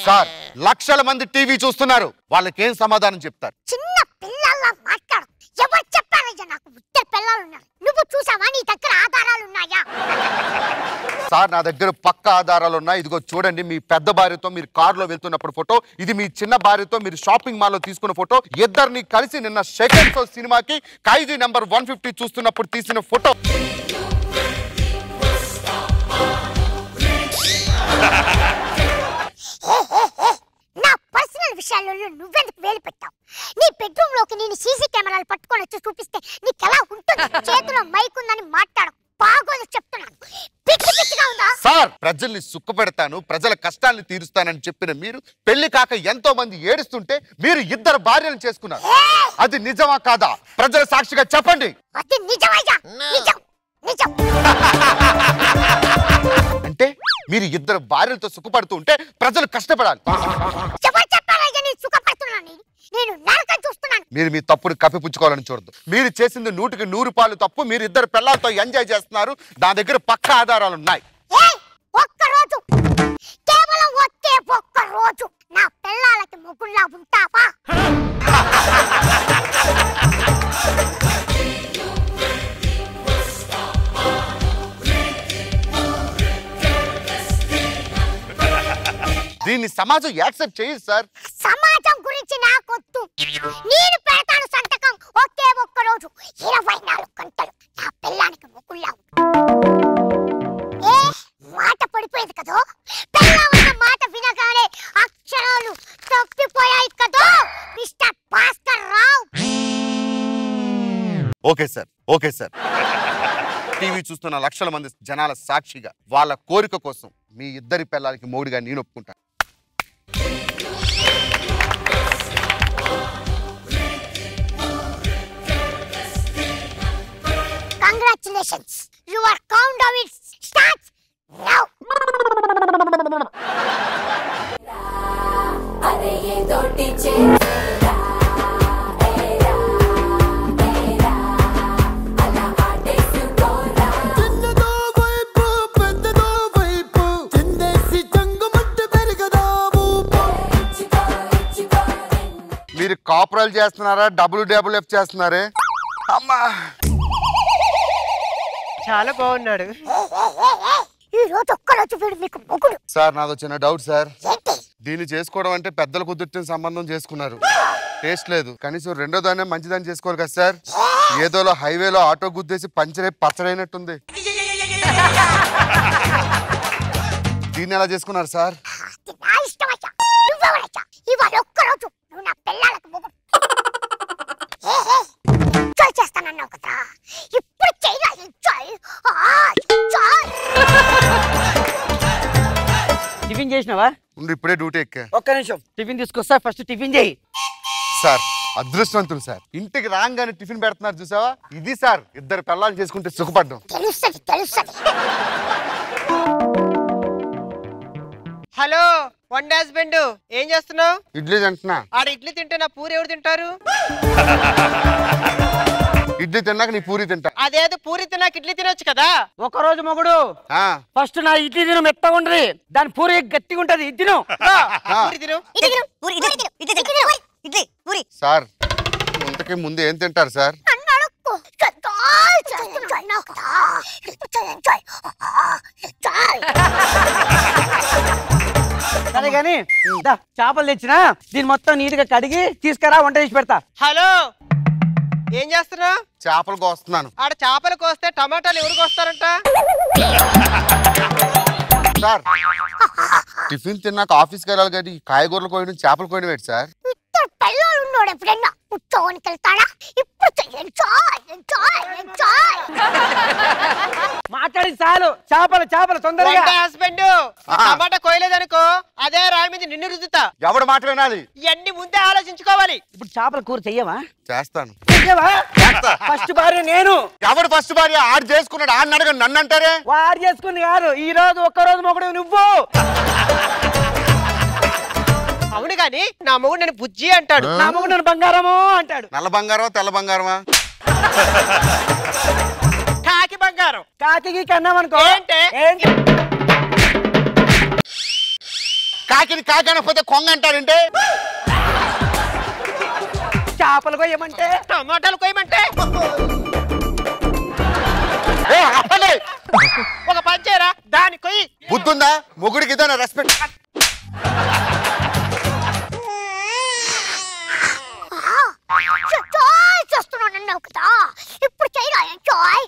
సార్ లక్షల మంది టీవీ చూస్తున్నారు, వాళ్ళకేం సమాధానం చెప్తారు? చిన్న పిల్లల్లా మాట్లాడు. ఎవరు చెప్పారయ్యా నాకు 2 పిల్లలు ఉన్నారు? నువ్వు చూసావా? నీ దగ్గర ఆధారాలు ఉన్నాయా? సార్ నా దగ్గర పక్క ఆధారాలు ఉన్నాయి. ఇదిగో చూడండి, మీ పెద్ద భార్యతో మీరు కారులో వెళ్తున్నప్పుడు ఫోటో, ఇది మీ చిన్న భార్యతో మీరు షాపింగ్ మాల్ లో తీసుకున్న ఫోటో, ఇద్దరిని కలిసి నిన్న సెకండ్ షో సినిమాకి ఖైదీ నెంబర్ 150 చూస్తున్నప్పుడు తీసిన ఫోటో. నా పర్సనల్ విషయాల్లో నువ్వెందుకు వేలు పెట్టావు? నీ బెడ్రూమ్ లోకి నేను సీసీ కెమెరాలు పట్టుకొని వచ్చి చూపిస్తే నీకెలా ఉంటుంది? చేతిలో మైక్ ఉందని మాట్లాడు, బాగోదు చెప్తున్నాను. పిచ్చి పిచ్చిగా ఉందా? సార్ ప్రజల్ని సుఖపెడతాను, ప్రజల కష్టాన్ని తీరుస్తానని చెప్పిన మీరు పెళ్లి కాక ఎంతో మంది ఏడుస్తుంటే మీరు 2 భార్యలు చేసుకున్నారు. అది నిజమా కాదా? ప్రజల సాక్షిగా చెప్పండి. అది నిజమయ్యా, నిజం నిజం. అంటే మీరు 2 భార్యలతో సుఖపడుతూ ఉంటే ప్రజలు కష్టపడాలి. ఎవరు చెప్పారయ్యా నేను సుఖపడుతున్నాను? నేను నరకం చూస్తున్నాను. మీరు మీ తప్పుని కప్పిపుచ్చుకోవాలని చూడదు. మీరు చేసింది 100కి 100 పాలు తప్పు. మీరు 2 పిల్లలతో ఎంజాయ్ చేస్తున్నారు. నా దగ్గర పక్క ఆధారాలు ఉన్నాయి. ఒక్కరోజు, కేవలం ఒక్క రోజు నా పిల్లలకి మొగుళ్ళా ఉంటావా? దీన్ని సమాజం యాక్సెప్ట్ చేయదు సార్. సమాజం గురించి నాకొద్దు. నేను పెడతాను సంతకం. ఒక్క రోజు 24 గంటలు నా పిల్లానికి మొగుళ్ళా. మాట పడిపోయేది కదా, పిల్లవన్న మాట వినగానే అక్షరాలు తప్పిపోయాయి కదా mister Bhaskar Rao. Okay sir, okay sir. TV చూస్తున్న లక్షల మంది జనాల సాక్షిగా వాళ్ళ కోరిక కోసం మీ 2 పిల్లలకి మొగుడిగా నేను ఒప్పుకుంటాను. Congratulations, your count down it starts now. అరే ఏ దొడ్డి చేరా ఏరా ఏరా అలా ఆడేసుకోరా. చిన్నదో వైపు పెద్దదో వైపు చిందేసి చంగుమట్టు పెరగదా ఊపు. మీరు కాపురాలు చేస్తున్నారా, WWF చేస్తున్నారే? అమ్మా చాలా బాగున్నాడు. ఈ రోజు ఒక్కరోజు వీడు మీకు మొగుడు. సార్ నాదో చిన్న డౌట్ సార్. దీన్ని చేసుకోవడం అంటే పెద్దలు కుదిర్చిన సంబంధం చేసుకున్నారు, టేస్ట్ లేదు. కనీసం 2వ దాన్ని మంచిదాన్ని చేసుకోవాలి కదా సార్. ఏదోలో హైవేలో ఆటో గుద్దేసి పంచర్ అయి పచ్చడైనట్టుంది. దీన్ని ఎలా చేసుకున్నారు సార్? నా ఇష్టమయ్యా, నువ్వెవరయ్యా? ఇవాళ ఒక్కరోజు నువ్వు నా పిల్లలకు మొగుడు. ఎంజాయ్ చేస్తానన్నావు కదా, ఇప్పుడు చేయరా ఎంజాయ్. టిఫిన్ చేసినావా? ఇప్పుడే డ్యూటీ ఎక్కా. ఒక్క నిమిషం, టిఫిన్ తీసుకొస్తా, ఫస్ట్ టిఫిన్ చేయి. సార్ అదృష్టవంతులు సార్, ఇంటికి రాగానే టిఫిన్ పెడుతున్నారు చూసావా? ఇది సార్ 2 పిల్లలు చేసుకుంటే సుఖపడ్డాం. తెలుస్తుంది తెలుస్తుంది. హలో వన్ హస్బెండ్, ఏం చేస్తున్నావు? ఇడ్లీ తింటున్నా. ఆడ ఇడ్లీ తింటే నా పూరి ఎవరు తింటారు? ఇడ్లీ తిన్నాక నీ పూరి తింటా. అదేదో పూరి తిన్నాక ఇడ్లీ తినొచ్చు కదా. ఒక రోజు మొగుడు ఫస్ట్ నా ఇడ్లీ తిను, మెత్తగా ఉంటది, దాని పూరి గట్టిగా ఉంటది, ఇది తిను. పూరి తిను. సార్ ఇంతకీ ముందు ఏం తింటారు సార్? సరే గాని చేపలు తెచ్చినా, దీన్ని మొత్తం నీట్ గా కడిగి తీసుకురా, వంట చేసి పెడతా. హలో ఏం చేస్తున్నావు? చేపలు కోస్తున్నాను. ఆడ చేపలు కోస్తే టమాటాలు ఎవరు కోస్తారంట? సార్ టిఫిన్ తిన్నాక ఆఫీస్కి వెళ్ళాలి కానీ కాయగూరలు కోయడం చేపలు కోయడం ఏంటి సార్? పిల్లలు ఉన్నాడు ఎప్పుడన్నా ఉచ్చోనికి వెళ్తాడా? ఇప్పుడు ఎంజాయ్ ఎంజాయ్ ఎంజాయ్. మాట్లాడి చాలు, చేపలు చేపలు తొందరగా. హస్బెండ్ టమాటా కోయలేదనుకో, అదే రాయి మీద నిన్ను రుద్దుతా. ఎవడు మాట వినాలి? ఇవన్నీ ముందే ఆలోచించుకోవాలి. ఇప్పుడు చేపల కూర చెయ్యవా? చేస్తాను. ఫస్ట్ భార్య నేను. ఎవడు ఫస్ట్ భార్య? ఆడు చేసుకున్నాడు, ఆడిని అడగ నన్ను అంటారే. వాడు చేసుకుంది కాదు, ఈ రోజు ఒక్కరోజు మొగుడు నువ్వు. అవును గాని నా మొగుడు నేను బుజ్జి అంటాడు, నా మొగుడు నేను బంగారము అంటాడు. నల్ల బంగారమా తెల్ల బంగారమా? కాకి బంగారం. అంటారు. కాకి కన్నామనుకో ఏంటి కాకిని కాకి అనకపోతే కొంగ అంటారంటే చేపలు కొయ్యమంటే టమాటాలు కొయ్యమంటే ఒక పంచేరా దాని కొయ్యి. బుద్ధుందా మొగుడికి ఇదన్నా రెస్పెక్ట్. చేస్తున్నాను కదా ఇప్పుడు చేయరా ఎంజాయ్.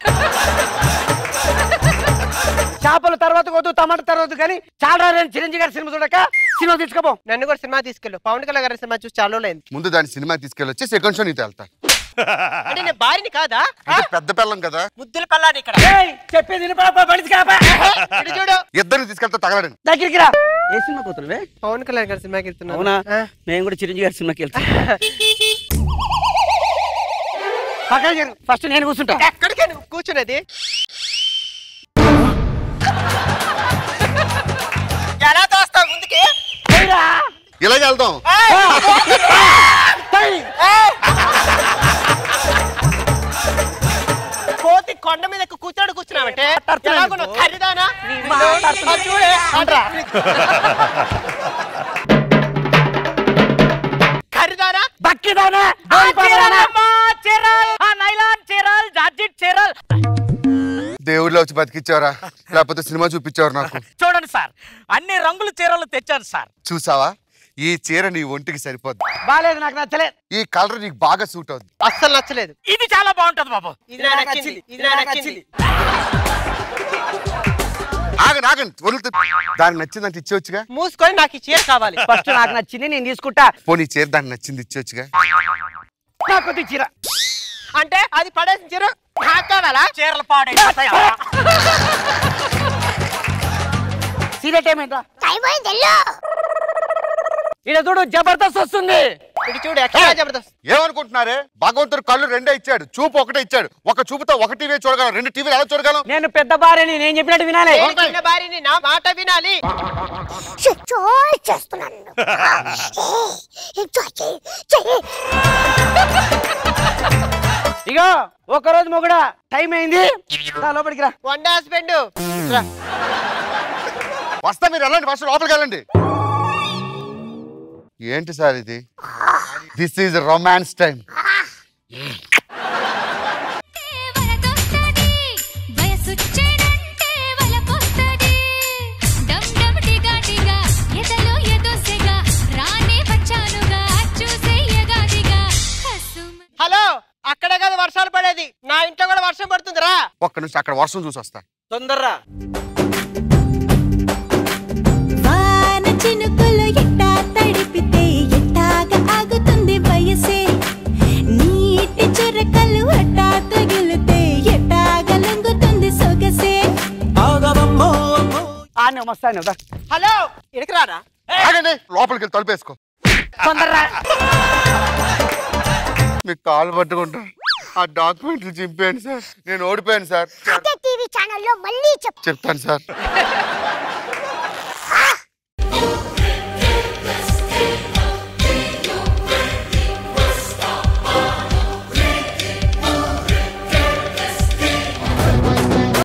చేపలు తర్వాత వద్దు టమాటా తర్వాత కానీ చాలా చిరంజీవి గారి సినిమా చూడక సినిమా తీసుకోపో. నన్ను కూడా సినిమా తీసుకెళ్ళు. పవన్ కళ్యాణ్ గారి సినిమా చూసి చాలా లేదు. ముందు దాని సినిమా తీసుకెళ్ళొచ్చి సెకండ్ షో నీతో వెళ్తా. అంటే నేను భార్యని కాదా? పెద్ద పిల్లం కదా. ముద్దుల పల్లాది ఇక్కడ. చెప్పేది చూడు ఇద్దరిని తీసుకెళ్తా తగలడండి. దగ్గరికి రా. ఏ సినిమా పోతున్నావే? పవన్ కళ్యాణ్ గారి సినిమాకి వెళ్తున్నా. అవునా? నేను కూడా చిరంజీవి గారి సినిమాకి వెళ్తా. ఫస్ట్ నేను కూర్చుంటా. ఎక్కడికే నువ్వు కూర్చునేది? ఎలా తోస్తావు ముందుకి? ఇలాగే వెళ్దాం. కోతి కొండ మీద కూర్చున్నావంటే ఖరీదానా చూడే ఖరీదానా బక్కిదానా దేవుళ్ళ వచ్చి బతికిచ్చావరా లేకపోతే సినిమా చూపించారు నాకు. చూడండి సార్, అన్ని రంగుల చీరలు తెచ్చాను సార్. చూసావా ఈ చీర నీ ఒంటికి సరిపోద్ది. బాలేదు, నాకు నచ్చలేదు. ఈ కలర్ నీకు బాగా సూట్ అవుతుంది. అస్సలు నచ్చలేదు. ఇది చాలా బాగుంటది బాబు. ఇది నాకు నచ్చింది. ఇది నాకు నచ్చింది. ఆగండి వదులుతూ దానికి నచ్చిందంటే ఇచ్చేవచ్చుగా. మూసుకొని నాకు ఈ చీర కావాలి. ఫస్ట్ నాకు నచ్చింది నేను తీసుకుంటా. పోనీ చీర దానికి నచ్చింది ఇచ్చేవచ్చుగా. నాకు చీర అంటే అది పడేసిన చీర నాకు కావాలా? చీరలు పాడే సీరియట్ ఏమైందా? టైం అయింది. ఇలా చూడు జబర్దస్త్ వస్తుంది. ఇటు చూడు ఎక్కడ జబర్దస్త్. ఏమనుకుంటున్నారే? భగవంతుడు కళ్ళు రెండే ఇచ్చాడు, చూపు ఒకటే ఇచ్చాడు. ఒక చూపుతో ఒక టీవీ చూడగలం, రెండు టీవీలు ఎలా చూడగలం? నేను పెద్ద భార్యని, నేను చెప్పినట్టు వినాలి. చిన్న భార్యని, నా మాట వినాలి. ఎంజాయ్ చేస్తున్నాను. ఎంజాయ్ చెయ్యి. ఇగో ఒక రోజు మొగుడా టైం అయింది, లోపలికి రా. వండ హస్బెండ్ వస్తా, మీరు వెళ్ళండి, ఫస్ట్ లోపలికి వెళ్ళండి. ఏంటి సార్ ఇది? This is romance time. Hello, అక్కడే కదా వర్షాలు పడేది, నా ఇంట్లో కూడా వర్షం పడుతుందిరా. ఒక్క నిమిషం అక్కడ వర్షం చూసి వస్తా. తొందరరా. చినుకులు ఎట్టా తడిపితే ఎట్టాగా ఆగుతుంది వయసే, నీటి చురకలు అట్టా తగిలితే ఎట్టాగా లొంగుతుంది సొగసే. హలో, ఇక్కడికి రారా. లోపలికి వెళ్ళి తలుపేసుకో. మీకు కాలు పట్టుకుంటా. ఆ డాక్యుమెంట్లు చింపాను సార్, నేను ఓడిపోయాను సార్. టీవీ ఛానల్లో మళ్ళీ చెప్తాను సార్.